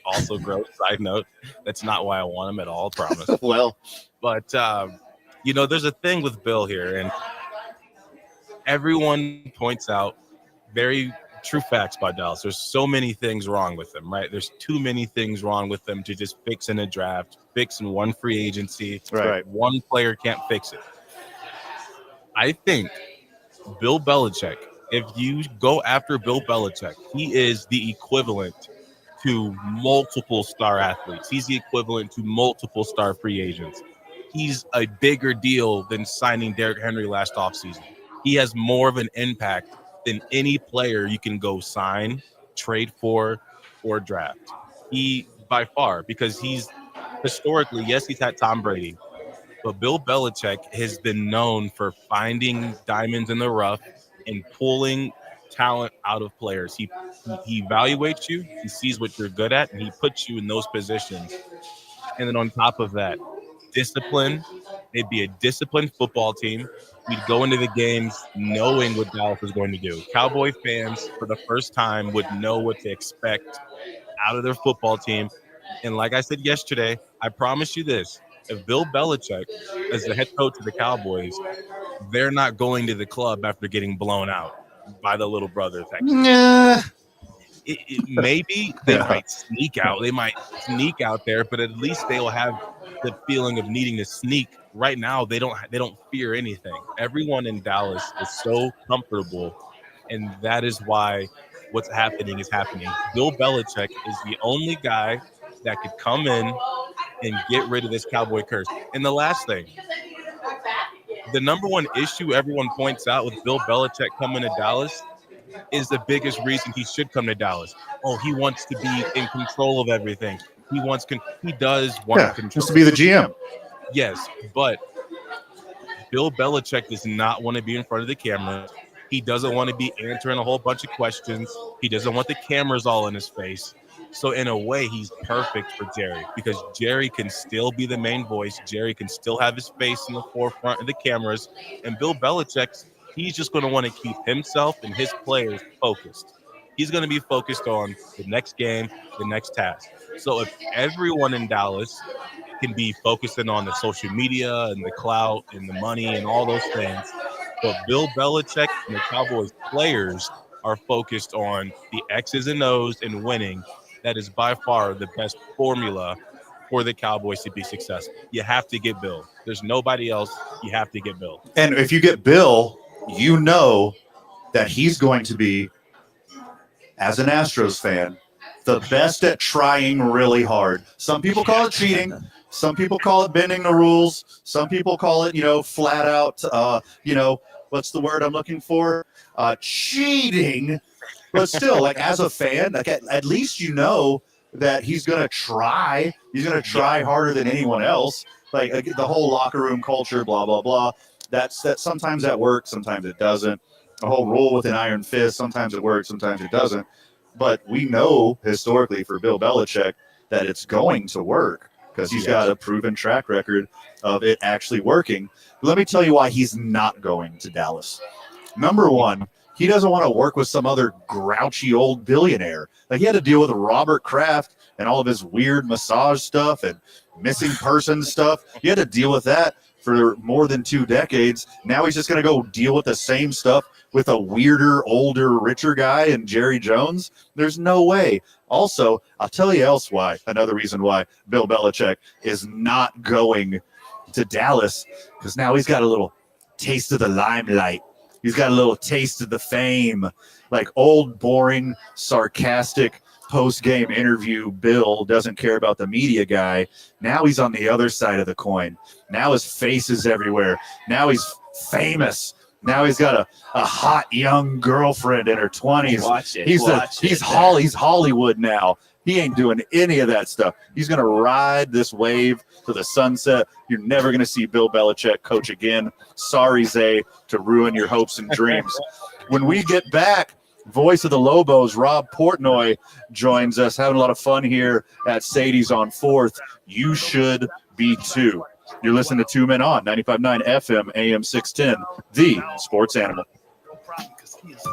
also gross, side note. That's not why I want him at all, promise. Well, But, there's a thing with Bill here, and everyone points out very true facts about Dallas. There's so many things wrong with them, right? There's too many things wrong with them to just fix in a draft, fix in one free agency. right. One player can't fix it. I think Bill Belichick, if you go after Bill Belichick, he is the equivalent to multiple star athletes. He's the equivalent to multiple star free agents. He's a bigger deal than signing Derrick Henry last offseason. He has more of an impact than any player you can go sign, trade for, or draft. He, by far, because he's historically, yes, he's had Tom Brady, but Bill Belichick has been known for finding diamonds in the rough and pulling talent out of players. He evaluates you, he sees what you're good at, and he puts you in those positions. And then on top of that, discipline. It'd be a disciplined football team. We'd go into the games knowing what Dallas was going to do. Cowboy fans, for the first time, would know what to expect out of their football team. And like I said yesterday, I promise you this. If Bill Belichick is the head coach of the Cowboys, they're not going to the club after getting blown out by the little brother. Maybe they might sneak out. They might sneak out there, but at least they will have the feeling of needing to sneak. Right now, they don't fear anything. Everyone in Dallas is so comfortable, and that is why what's happening is happening. Bill Belichick is the only guy that could come in and get rid of this Cowboy curse. And the last thing, the number one issue everyone points out with Bill Belichick coming to Dallas is the biggest reason he should come to Dallas. Oh, he wants to be in control of everything. He does want control. Just to be the GM. Yes, but Bill Belichick does not want to be in front of the camera. He doesn't want to be answering a whole bunch of questions. He doesn't want the cameras all in his face. So in a way, he's perfect for Jerry because Jerry can still be the main voice. Jerry can still have his face in the forefront of the cameras. And Bill Belichick, he's just going to want to keep himself and his players focused. He's going to be focused on the next game, the next task. So if everyone in Dallas can be focusing on the social media and the clout and the money and all those things, but Bill Belichick and the Cowboys players are focused on the X's and O's and winning, that is by far the best formula for the Cowboys to be successful. You have to get Bill. There's nobody else. You have to get Bill. And if you get Bill, you know that he's going to be, as an Astros fan, the best at trying really hard. Some people call it cheating. Some people call it bending the rules. Some people call it, flat out, what's the word I'm looking for? Cheating. But still, like as a fan, like at least you know that he's going to try. He's going to try harder than anyone else. Like the whole locker room culture, blah, blah, blah. That sometimes that works, sometimes it doesn't. The whole rule with an iron fist, sometimes it works, sometimes it doesn't. But we know historically for Bill Belichick that it's going to work because he's got a proven track record of it actually working. Let me tell you why he's not going to Dallas. Number one, he doesn't want to work with some other grouchy old billionaire. Like he had to deal with Robert Kraft and all of his weird massage stuff and missing person stuff. He had to deal with that for more than 2 decades. Now he's just going to go deal with the same stuff with a weirder, older, richer guy and Jerry Jones. There's no way. Also, I'll tell you else why. Another reason why Bill Belichick is not going to Dallas because now he's got a little taste of the limelight. He's got a little taste of the fame. Like old, boring, sarcastic post-game interview Bill doesn't care about the media guy. Now he's on the other side of the coin. Now his face is everywhere. Now he's famous. Now he's got a hot young girlfriend in her 20s. Watch it. He's Hollywood now. He ain't doing any of that stuff. He's going to ride this wave to the sunset. You're never going to see Bill Belichick coach again. Sorry, Zay, to ruin your hopes and dreams. When we get back, voice of the Lobos, Rob Portnoy, joins us. Having a lot of fun here at Sadie's on 4th. You should be too. You're listening to Two Men On, 95.9 FM, AM 610, the sports animal. No problem, because he is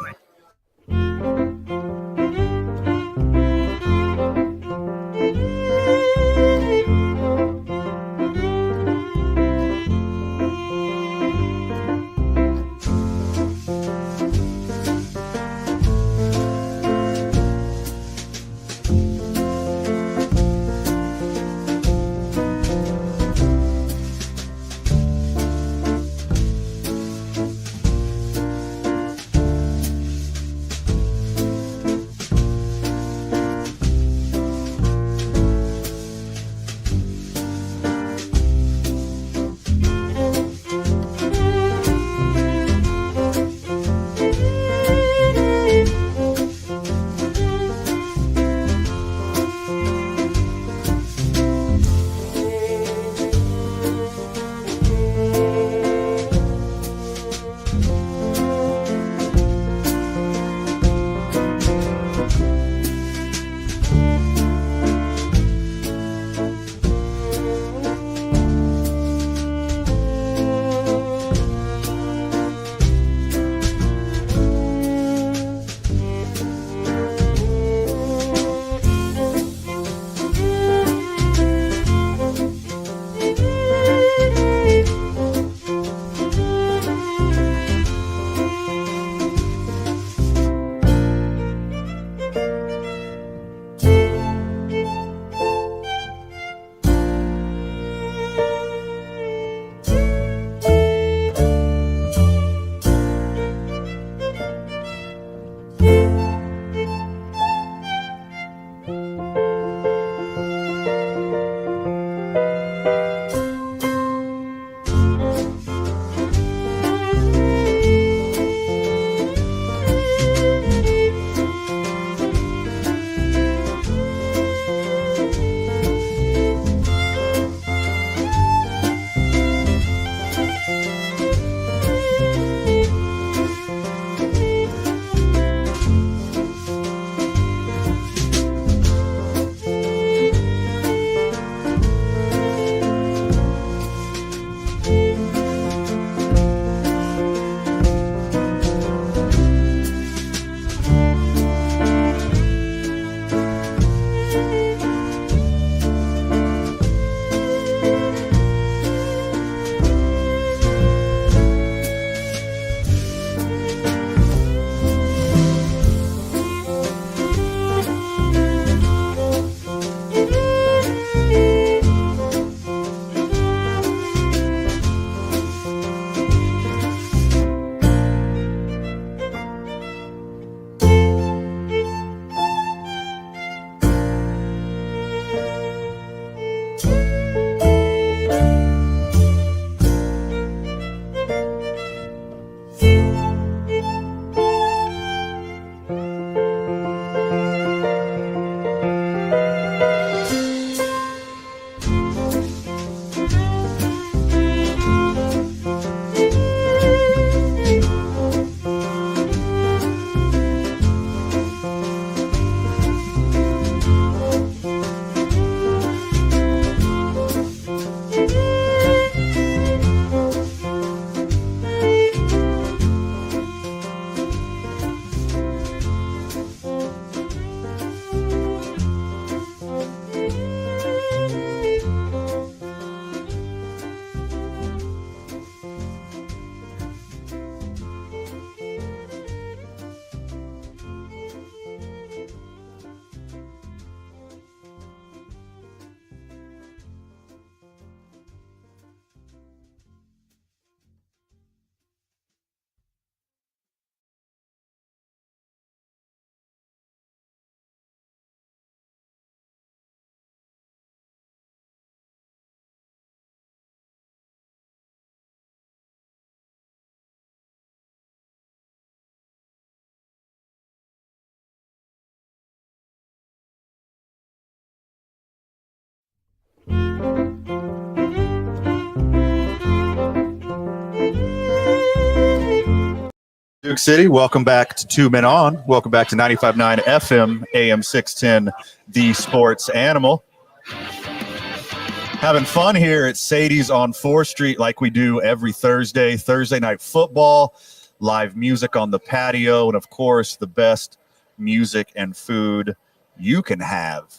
Duke City, welcome back to 2 Men On. Welcome back to 95.9 FM, AM 610, The Sports Animal. Having fun here at Sadie's on 4th Street like we do every Thursday. Thursday night football, live music on the patio, and, of course, the best music and food you can have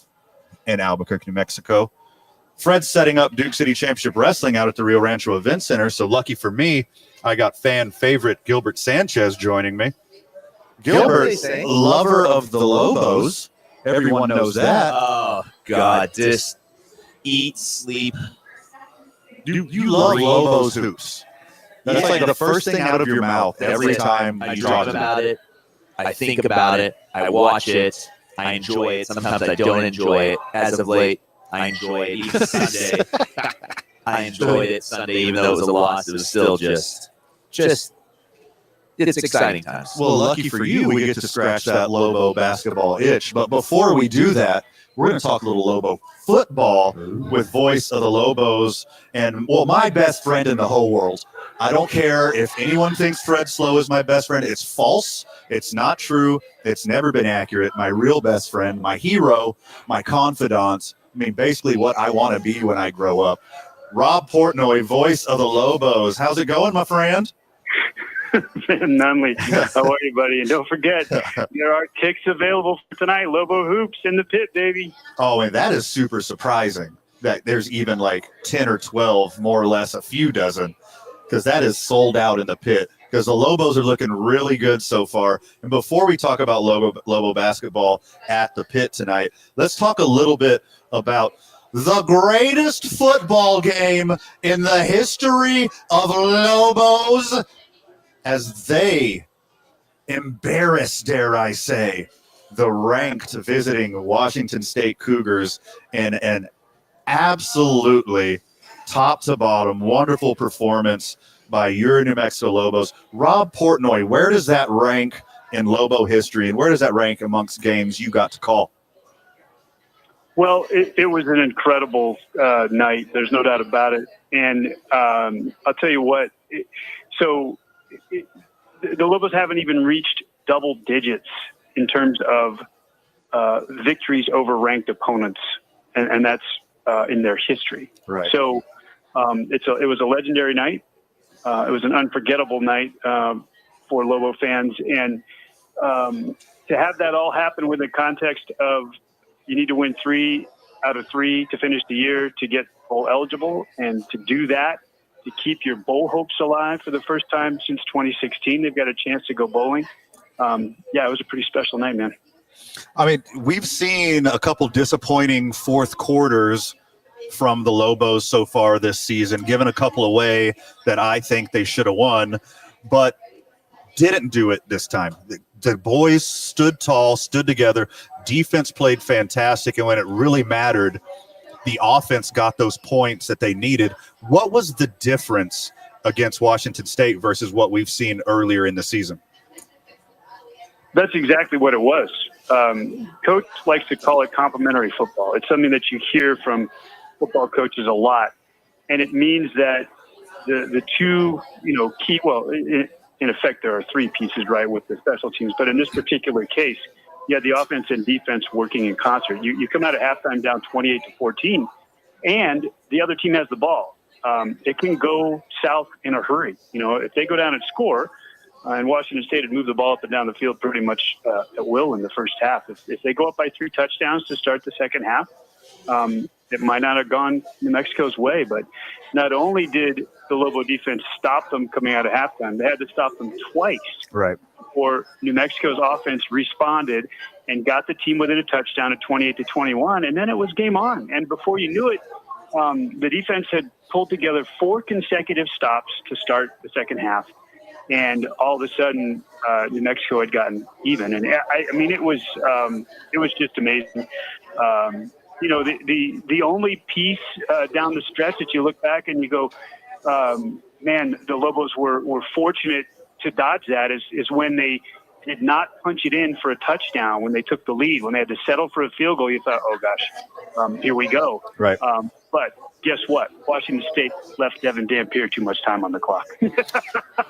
in Albuquerque, New Mexico. Fred's setting up Duke City Championship Wrestling out at the Rio Rancho Event Center, so lucky for me, I got fan favorite Gilbert Sanchez joining me. Gilbert, lover of the Lobos. Everyone knows that. Oh, God. Just eat, sleep. You love Lobos hoops. That's like the first thing out of your mouth every time I you talk talk about it. I think about it. I watch it. I enjoy it. Sometimes I don't enjoy it. As of late, I enjoy it. Even Sunday, I enjoyed it Sunday, even though it was a loss. It was still just it's exciting times. Well, lucky for you, we get to scratch that Lobo basketball itch. But before we do that, we're going to talk a little Lobo football with voice of the Lobos and, well, my best friend in the whole world. I don't care if anyone thinks Fred Slow is my best friend. It's false. It's not true. It's never been accurate. My real best friend, my hero, my confidant. I mean, basically what I want to be when I grow up. Rob Portnoy, voice of the Lobos. How's it going, my friend? Nunley, how are you, buddy? And don't forget, there are ticks available for tonight. Lobo Hoops in the pit, baby. Oh, and that is super surprising that there's even like 10 or 12, more or less, a few dozen, because that is sold out in the pit. Because the Lobos are looking really good so far. And before we talk about Lobo basketball at the pit tonight, let's talk a little bit about the greatest football game in the history of Lobos, as they embarrass, dare I say, the ranked visiting Washington State Cougars in an absolutely top-to-bottom wonderful performance by your New Mexico Lobos. Rob Portnoy, where does that rank in Lobo history, and where does that rank amongst games you got to call? Well, it was an incredible night. There's no doubt about it. And I'll tell you what, the Lobos haven't even reached double digits in terms of victories over ranked opponents, and that's in their history. Right. So it was a legendary night. It was an unforgettable night for Lobo fans, and to have that all happen with the context of you need to win 3 out of 3 to finish the year to get bowl eligible, and to do that, to keep your bowl hopes alive for the first time since 2016. They've got a chance to go bowling. It was a pretty special night, man. I mean, we've seen a couple disappointing fourth quarters from the Lobos so far this season, given a couple away that I think they should have won, but didn't do it this time. The boys stood tall, stood together. Defense played fantastic, and when it really mattered, the offense got those points that they needed. What was the difference against Washington State versus what we've seen earlier in the season? That's exactly what it was. Coach likes to call it complementary football. It's something that you hear from football coaches a lot, and it means that the two, key. Well, in effect, there are 3 pieces, right, with the special teams. But in this particular case, you had the offense and defense working in concert. You come out at halftime down 28-14, and the other team has the ball. It can go south in a hurry. If they go down and score, and Washington State had moved the ball up and down the field pretty much at will in the first half. If they go up by 3 touchdowns to start the second half, it might not have gone New Mexico's way. But not only did the Lobo defense stop them coming out of halftime, they had to stop them twice. Right. Before New Mexico's offense responded and got the team within a touchdown at 28-21, and then it was game on. And before you knew it, the defense had pulled together 4 consecutive stops to start the second half. And all of a sudden, New Mexico had gotten even, and I mean, it was just amazing. The only piece down the stretch that you look back and you go, man, the Lobos were fortunate to dodge that is when they did not punch it in for a touchdown when they took the lead. When they had to settle for a field goal, you thought, oh gosh, here we go. Right. But guess what? Washington State left Devin Dampier too much time on the clock.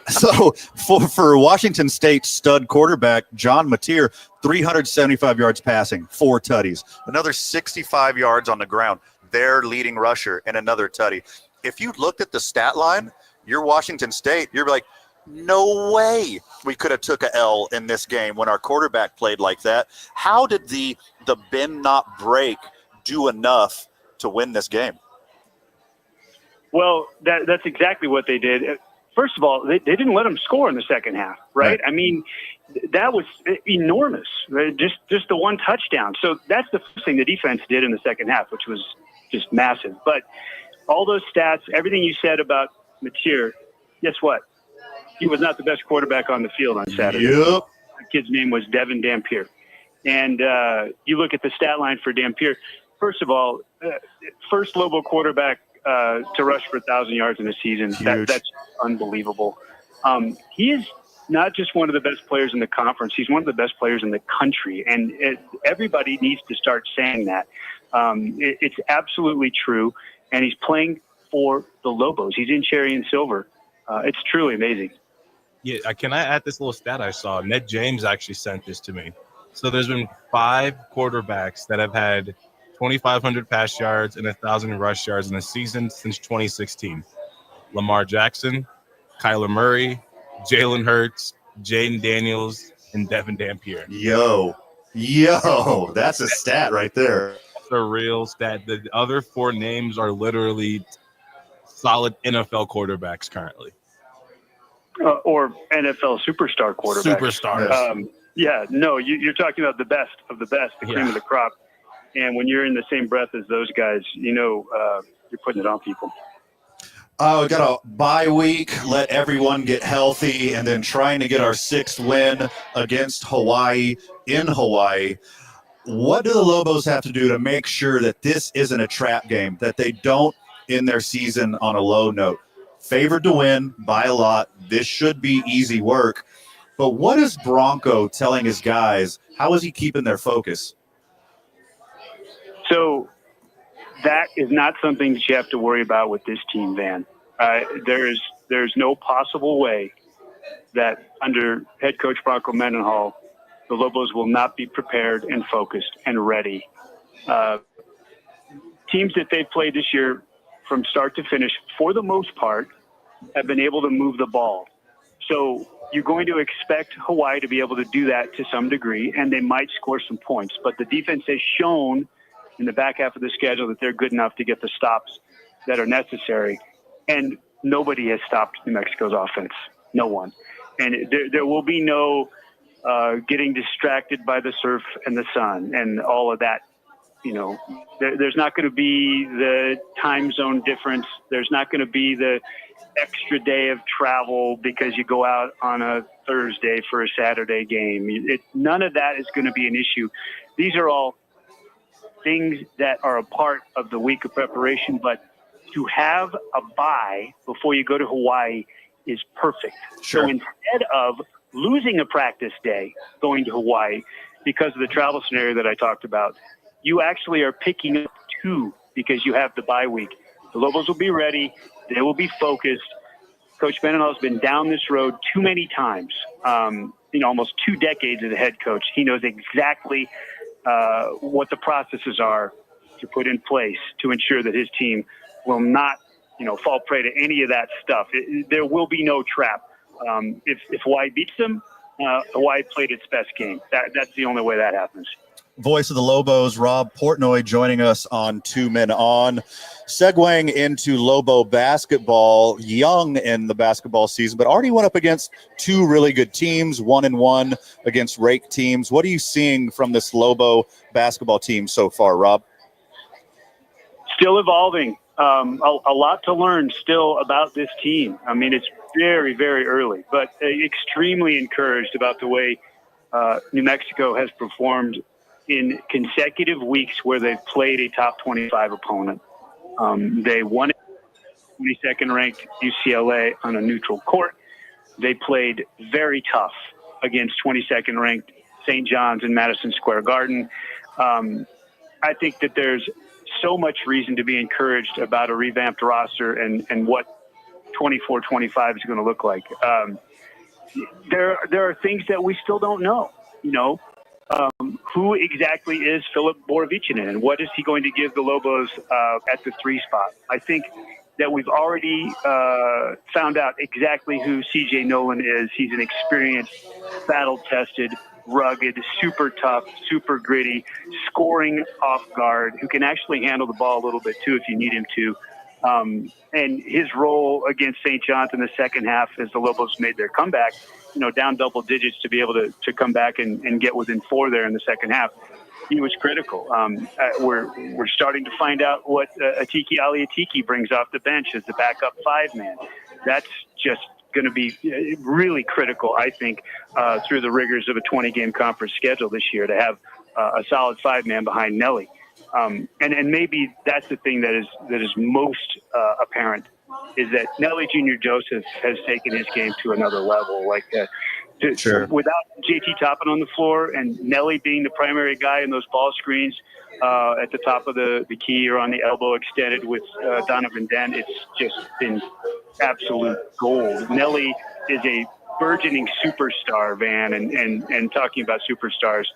So for Washington State stud quarterback John Mateer, 375 yards passing, 4 tutties, another 65 yards on the ground, their leading rusher, and another tutty. If you looked at the stat line, you're Washington State, you're like, no way we could have took a L in this game when our quarterback played like that. How did the bend not break do enough to win this game? Well, that's exactly what they did. First of all, they didn't let them score in the second half, right? I mean, that was enormous, right? Just the one touchdown. So that's the first thing the defense did in the second half, which was just massive. But all those stats, everything you said about Mateer, guess what? He was not the best quarterback on the field on Saturday. Yep. The kid's name was Devin Dampier. And you look at the stat line for Dampier. First of all, first Lobo quarterback to rush for 1,000 yards in a season. That's unbelievable. He is not just one of the best players in the conference. He's one of the best players in the country. And everybody needs to start saying that. It's absolutely true. And he's playing for the Lobos. He's in cherry and silver. It's truly amazing. Yeah, can I add this little stat I saw? Ned James actually sent this to me. So there's been 5 quarterbacks that have had 2,500 pass yards and 1,000 rush yards in a season since 2016. Lamar Jackson, Kyler Murray, Jalen Hurts, Jaden Daniels, and Devin Dampier. Yo, that's a stat right there. That's a real stat. The other 4 names are literally solid NFL quarterbacks currently. Or NFL superstar quarterbacks. Superstars. You're talking about the best of the best, the cream of the crop. And when you're in the same breath as those guys, you're putting it on people. We got a bye week, let everyone get healthy, and then trying to get our 6th win against Hawaii in Hawaii. What do the Lobos have to do to make sure that this isn't a trap game, that they don't end their season on a low note? Favored to win by a lot. This should be easy work. But what is Bronco telling his guys? How is he keeping their focus? So that is not something that you have to worry about with this team, Van. There's no possible way that under head coach Bronco Mendenhall, the Lobos will not be prepared and focused and ready. Teams that they've played this year from start to finish, for the most part, have been able to move the ball. So you're going to expect Hawaii to be able to do that to some degree, and they might score some points. But the defense has shown in the back half of the schedule that they're good enough to get the stops that are necessary. And nobody has stopped New Mexico's offense. No one. And there will be no getting distracted by the surf and the sun and all of that. There's not going to be the time zone difference. There's not going to be the extra day of travel because you go out on a Thursday for a Saturday game. None of that is going to be an issue. These are all things that are a part of the week of preparation, but to have a bye before you go to Hawaii is perfect. Sure. So instead of losing a practice day going to Hawaii because of the travel scenario that I talked about, you actually are picking up 2 because you have the bye week. The Lobos will be ready. They will be focused. Coach Mendenhall has been down this road too many times, almost 2 decades as a head coach. He knows exactly what the processes are to put in place to ensure that his team will not, fall prey to any of that stuff. There will be no trap. If Hawaii beats them, Hawaii played its best game. That's the only way that happens. Voice of the Lobos, Rob Portnoy, joining us on 2 Men On. Segueing into Lobo basketball, young in the basketball season, but already went up against 2 really good teams, 1-1 against ranked teams. What are you seeing from this Lobo basketball team so far, Rob? Still evolving. A lot to learn still about this team. I mean, it's very, very early, but extremely encouraged about the way New Mexico has performed in consecutive weeks where they've played a top 25 opponent. They won 22nd ranked UCLA on a neutral court. They played very tough against 22nd ranked St. John's in Madison Square Garden. I think that there's so much reason to be encouraged about a revamped roster and what 24-25 is going to look like. There are things that we still don't know. Who exactly is Philip Borovichinen, and what is he going to give the Lobos at the 3 spot? I think that we've already found out exactly who CJ Nolan is. He's an experienced, battle-tested, rugged, super tough, super gritty, scoring off guard, who can actually handle the ball a little bit too if you need him to. And his role against St. John's in the second half as the Lobos made their comeback, down double digits to be able to come back and get within 4 there in the second half, he was critical. We're starting to find out what Atiki Aliatiki brings off the bench as the backup 5-man. That's just going to be really critical, I think, through the rigors of a 20-game conference schedule this year to have a solid 5-man behind Nelly. And maybe that's the thing that is most apparent, is that Nelly Jr. Joseph has taken his game to another level. Sure. Without JT Toppin on the floor and Nelly being the primary guy in those ball screens at the top of the key or on the elbow extended with Donovan Dent, it's just been absolute gold. Nelly is a burgeoning superstar, Van, and talking about superstars,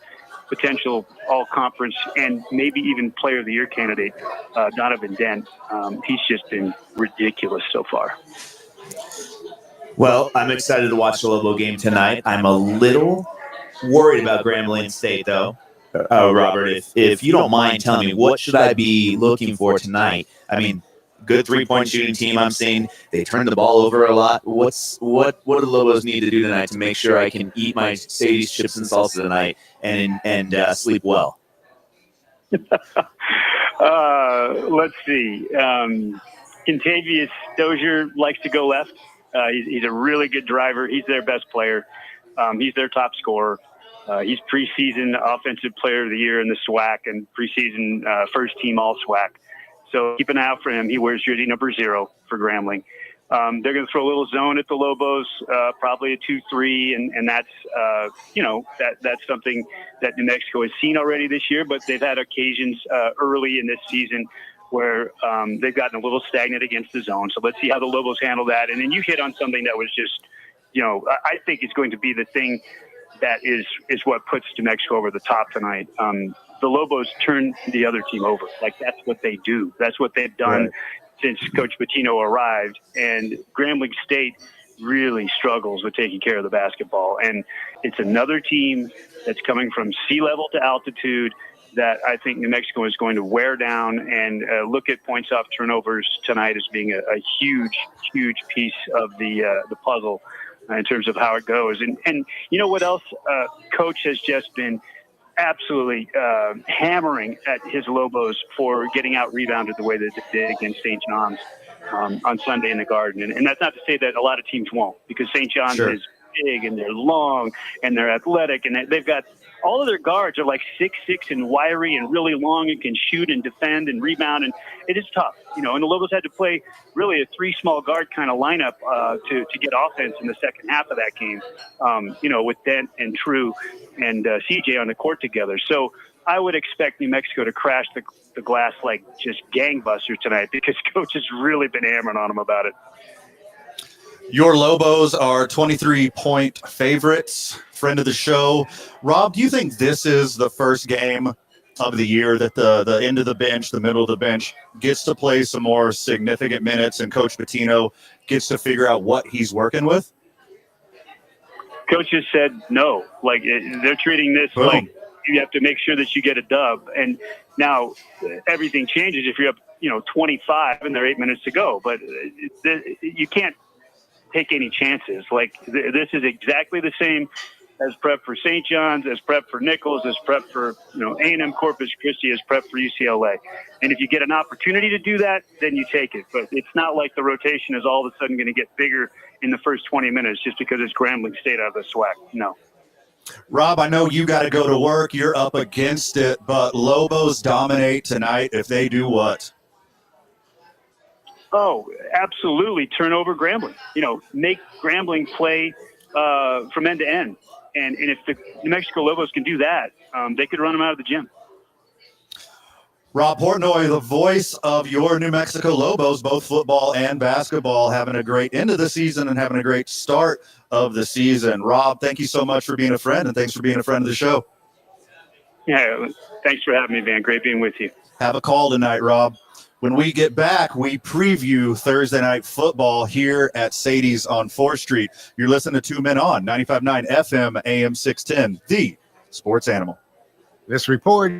potential all-conference and maybe even player of the year candidate, Donovan Dent. He's just been ridiculous so far. Well, I'm excited to watch the Lobo game tonight. I'm a little worried about Grambling State, though. Robert, if you don't mind telling me, what should I be looking for tonight? I mean, good three-point shooting team I'm seeing. They turn the ball over a lot. What do the Lobos need to do tonight to make sure I can eat my Sadie's chips and salsa tonight and sleep well? Let's see. Contavious Dozier likes to go left. He's a really good driver. He's their best player. He's their top scorer. He's preseason offensive player of the year in the SWAC and preseason first team all SWAC. So keep an eye out for him. He wears jersey number 0 for Grambling. They're going to throw a little zone at the Lobos, probably a 2-3, and that's that's something that New Mexico has seen already this year. But they've had occasions early in this season where they've gotten a little stagnant against the zone. So let's see how the Lobos handle that. And then you hit on something that was just, I think is going to be the thing that is what puts New Mexico over the top tonight. The Lobos turn the other team over. That's what they do. That's what they've done since Coach Pitino arrived. And Grambling State really struggles with taking care of the basketball. And it's another team that's coming from sea level to altitude that I think New Mexico is going to wear down, and look at points off turnovers tonight as being a huge, huge piece of the puzzle in terms of how it goes. And you know what else? Coach has just been absolutely hammering at his Lobos for getting out rebounded the way that they did against St. John's on Sunday in the Garden. And that's not to say that a lot of teams won't, because St. John's is big and they're long and they're athletic, and they've got all of their guards are 6'6" and wiry and really long and can shoot and defend and rebound, and it is tough, and the Lobos had to play really a 3 small guard kind of lineup to get offense in the second half of that game, with Dent and True and CJ on the court together. So I would expect New Mexico to crash the glass like just gangbusters tonight, because Coach has really been hammering on them about it. Your Lobos are 23-point favorites, friend of the show. Rob, do you think this is the first game of the year that the end of the bench, the middle of the bench, gets to play some more significant minutes and Coach Pitino gets to figure out what he's working with? Coach just said no. They're treating this like you have to make sure that you get a dub. And now everything changes if you're up, 25 and there are 8 minutes to go. But you can't take any chances. This is exactly the same as prep for St. John's, as prep for Nichols, as prep for A&M Corpus Christi, as prep for UCLA. And if you get an opportunity to do that, then you take it. But it's not like the rotation is all of a sudden going to get bigger in the first 20 minutes just because it's Grambling State out of the SWAC. No. Rob, I know you got to go to work. You're up against it, but Lobos dominate tonight if they do what? Oh, absolutely. Turn over Grambling. Make Grambling play from end to end. And if the New Mexico Lobos can do that, they could run them out of the gym. Rob Portnoy, the voice of your New Mexico Lobos, both football and basketball, having a great end of the season and having a great start of the season. Rob, thank you so much for being a friend, and thanks for being a friend of the show. Yeah, thanks for having me, Van. Great being with you. Have a call tonight, Rob. When we get back, we preview Thursday night football here at Sadie's on 4th Street. You're listening to 2 Men On, 95.9 FM, AM 610, the sports animal. This report.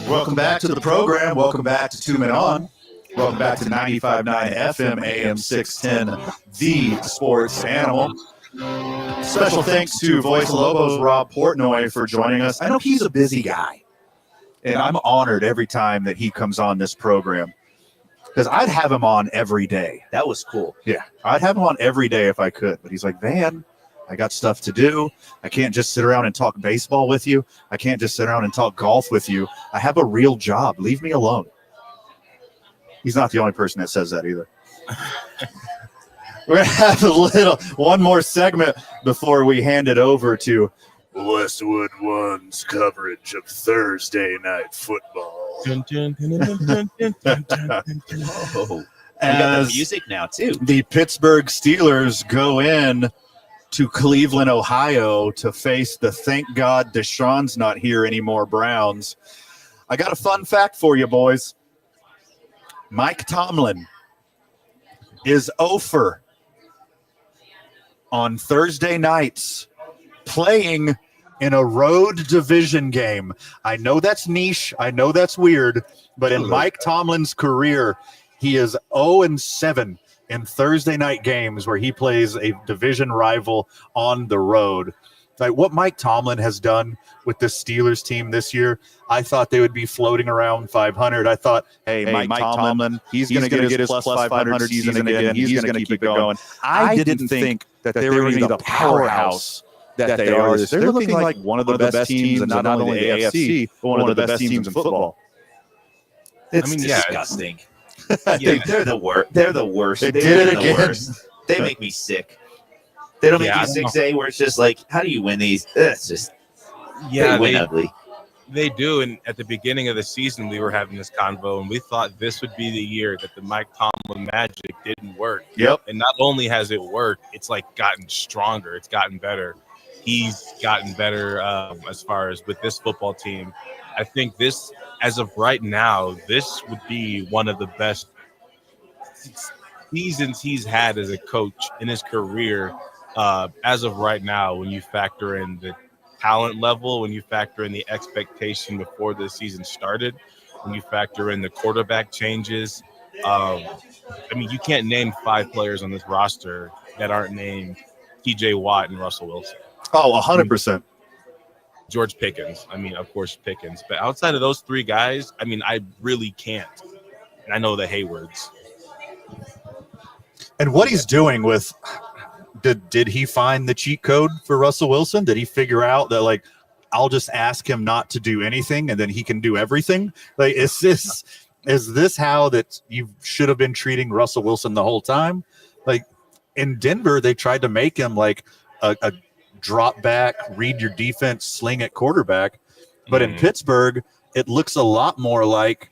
Welcome back to the program. Welcome back to 2 Men On. Welcome back to 95.9 FM, AM 610, the sports animal. Special thanks to Voice of Lobos, Rob Portnoy, for joining us. I know he's a busy guy, and I'm honored every time that he comes on this program because I'd have him on every day. That was cool. Yeah, I'd have him on every day if I could, but he's like, Van, I got stuff to do. I can't just sit around and talk baseball with you. I can't just sit around and talk golf with you. I have a real job. Leave me alone. He's not the only person that says that either. We're going to have one more segment before we hand it over to Westwood One's coverage of Thursday night football. Oh, we got the music now, too. The Pittsburgh Steelers go in to Cleveland, Ohio to face the thank God Deshaun's not here anymore Browns. I got a fun fact for you, boys. Mike Tomlin is 0 on Thursday nights playing in a road division game. I know that's niche. I know that's weird. But in Mike Tomlin's career, he is 0-7 in Thursday night games where he plays a division rival on the road. Like what Mike Tomlin has done with the Steelers team this year, I thought they would be floating around 500. I thought, hey, Mike Tomlin, he's going to get his plus 500 season again. He's going to keep it going. I didn't think that they were going to be the powerhouse that they are. They're looking like one of the best teams, and not only the AFC, but one of the best teams in football. It's disgusting. They're the worst. They're the worst. They did it again. They make me sick. They don't make you 6A where it's just like, how do you win these? It's just they win ugly. They do. And at the beginning of the season, we were having this convo, and we thought this would be the year that the Mike Tomlin magic didn't work. Yep. And not only has it worked, it's like gotten stronger. It's gotten better. He's gotten better as far as with this football team. I think this, as of right now, this would be one of the best seasons he's had as a coach in his career. As of right now, when you factor in the talent level, when you factor in the expectation before the season started, when you factor in the quarterback changes, I mean, you can't name 5 players on this roster that aren't named TJ Watt and Russell Wilson. Oh, 100%. George Pickens. I mean, of course, Pickens. But outside of those 3 guys, I mean, I really can't. And I know the Haywards. And what he's doing with did he find the cheat code for Russell Wilson? Did he figure out that, like, I'll just ask him not to do anything and then he can do everything? Like, is this how that you should have been treating Russell Wilson the whole time? Like, in Denver, they tried to make him like a drop back, read your defense, sling at quarterback. But in Pittsburgh, it looks a lot more like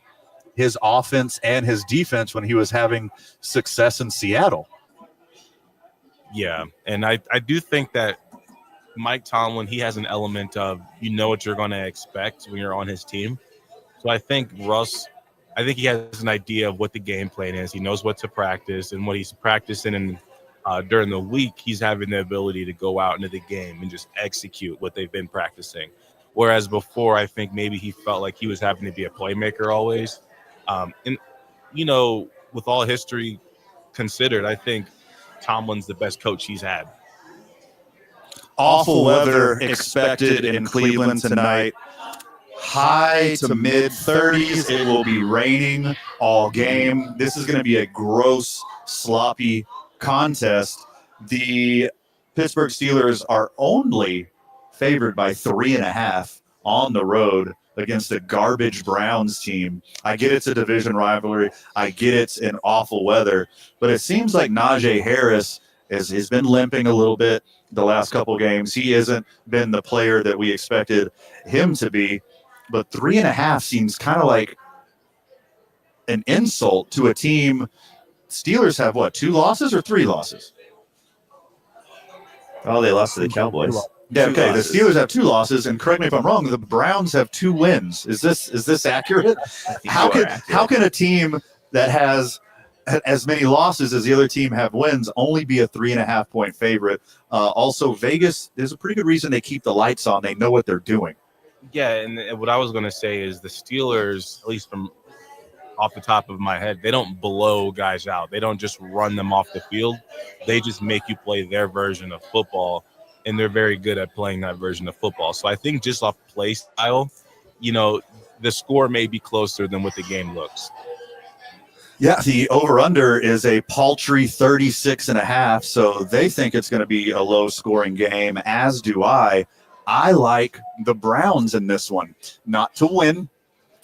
his offense and his defense when he was having success in Seattle. Yeah, and I do think that Mike Tomlin, he has an element of, you know what you're going to expect when you're on his team. So I think he has an idea of what the game plan is. He knows what to practice, and what he's practicing and during the week, he's having the ability to go out into the game and just execute what they've been practicing. Whereas before, I think maybe he felt like he was having to be a playmaker always. And, you know, with all history considered, I think Tomlin's the best coach he's had. Awful weather expected in Cleveland tonight. High to mid 30s. It will be raining all game. This is going to be a gross, sloppy contest. The Pittsburgh Steelers are only favored by 3.5 on the road against a garbage Browns team. I get it's a division rivalry. I get it's in awful weather, but it seems like Najee Harris has been limping a little bit the last couple games. He hasn't been the player that we expected him to be, but 3.5 seems kind of like an insult to a team. Steelers have what, 2 losses or 3 losses? Oh, they lost to the Cowboys. Yeah, okay. The Steelers have 2 losses, and correct me if I'm wrong, the Browns have 2 wins. Is this accurate? How can a team that has as many losses as the other team have wins, only be a 3.5-point favorite. Also, Vegas, there's a pretty good reason they keep the lights on. They know what they're doing. Yeah, and what I was going to say is the Steelers, at least from off the top of my head, they don't blow guys out. They don't just run them off the field. They just make you play their version of football, and they're very good at playing that version of football. So I think just off play style, the score may be closer than what the game looks. Yeah, the over-under is a paltry 36.5, so they think it's going to be a low-scoring game, as do I. I like the Browns in this one. Not to win.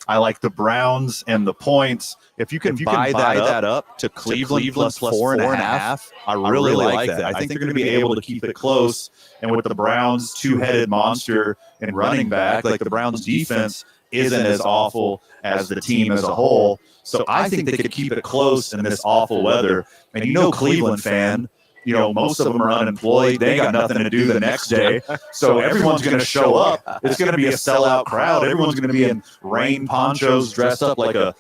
I like the Browns and the points. If you can buy that up to Cleveland plus 4.5, I really like that. I think they're going to be able to keep it close. And with the Browns' two-headed monster and running back, like the Browns' defense isn't as awful as the team as a whole. So I think they could keep it close in this awful weather. And Cleveland fan, most of them are unemployed. They got nothing to do the next day. So everyone's going to show up. It's going to be a sellout crowd. Everyone's going to be in rain ponchos dressed up like a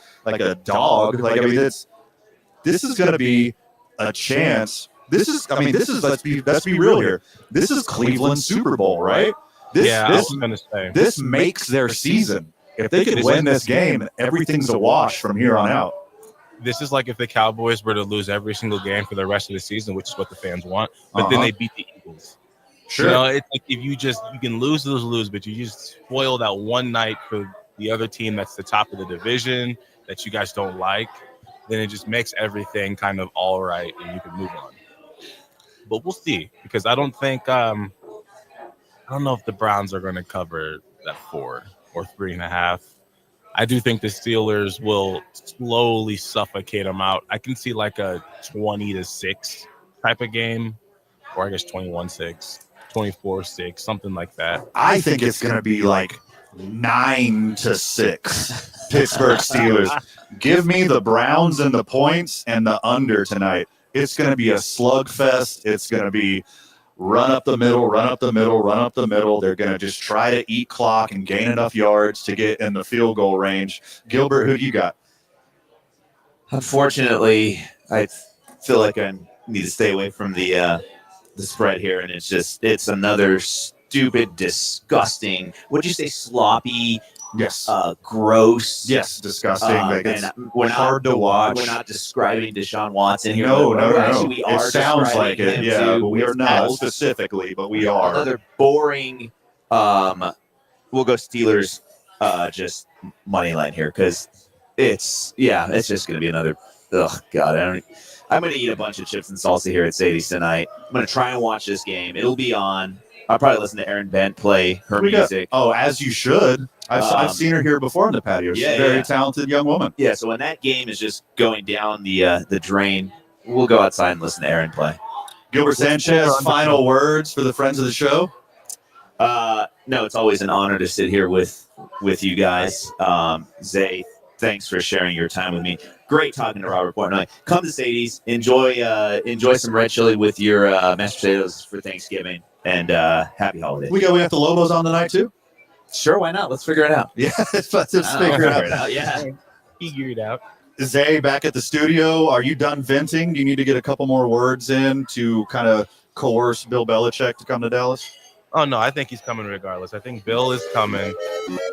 dog. This is going to be a chance. Let's be real here. This is Cleveland's Super Bowl, right? I was going to say. This makes their season. If they could win this game, everything's a wash from here on out. This is like if the Cowboys were to lose every single game for the rest of the season, which is what the fans want, but then they beat the Eagles. Sure. It's like if you can lose, but you just spoil that one night for the other team that's the top of the division that you guys don't like, then it just makes everything kind of all right and you can move on. But we'll see, because I don't know if the Browns are going to cover that 4 or 3.5. I do think the Steelers will slowly suffocate them out. I can see like a 20-6 type of game, or I guess 21-6, 24-6, something like that. I think it's going to be like 9-6 Pittsburgh Steelers. Give me the Browns and the points and the under tonight. It's going to be a slugfest. It's going to be run up the middle. They're going to just try to eat clock and gain enough yards to get in the field goal range. Gilbert, who do you got? Unfortunately, I feel like I need to stay away from the spread here, and it's another stupid, disgusting. What'd you say? Sloppy. Yes. Gross. Yes, disgusting. And we're hard to watch. We're not describing Deshaun Watson here. No. Actually, we it are sounds like it. Yeah, but we are not specifically, but we are. Another boring. We'll go Steelers. Just money line here, because it's just gonna be another. Oh God, I'm gonna eat a bunch of chips and salsa here at Sadie's tonight. I'm gonna try and watch this game. It'll be on. I'll probably listen to Erin Bent play her music. As you should. I've seen her here before in the patio. She's a very talented young woman. Yeah, so when that game is just going down the drain, we'll go outside and listen to Erin play. Gilbert Sanchez, final words for the friends of the show? No, it's always an honor to sit here with you guys. Zay, thanks for sharing your time with me. Great talking to Robert Portnoy. Come to Sadie's. Enjoy some red chili with your mashed potatoes for Thanksgiving. And happy holidays. We have the Lobos on tonight too? Sure, why not? Let's figure it out. Yeah, let's figure it out. Yeah. Figure it out. Zay, back at the studio. Are you done venting? Do you need to get a couple more words in to kind of coerce Bill Belichick to come to Dallas? Oh, no, I think he's coming regardless. I think Bill is coming.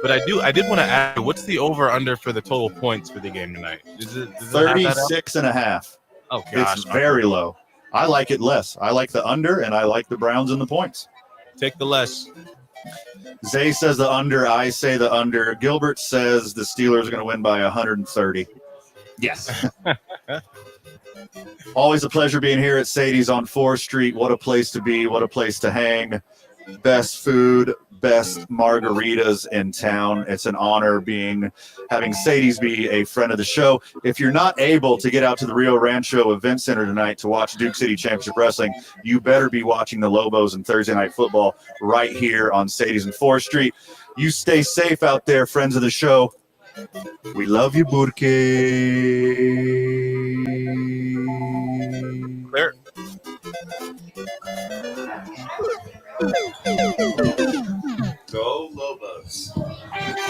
But I did want to ask, what's the over-under for the total points for the game tonight? Does it 36.5. Oh, gosh. It's very low. I like it less. I like the under, and I like the Browns and the points. Take the less. Zay says the under. I say the under. Gilbert says the Steelers are going to win by 130. Yes. Always a pleasure being here at Sadie's on 4th Street. What a place to be. What a place to hang. Best food, best margaritas in town. It's an honor having Sadie's be a friend of the show. If you're not able to get out to the Rio Rancho Event Center tonight to watch Duke City Championship Wrestling, you better be watching the Lobos and Thursday Night Football right here on Sadie's and 4th Street. You stay safe out there, friends of the show. We love you, Burke. Clear.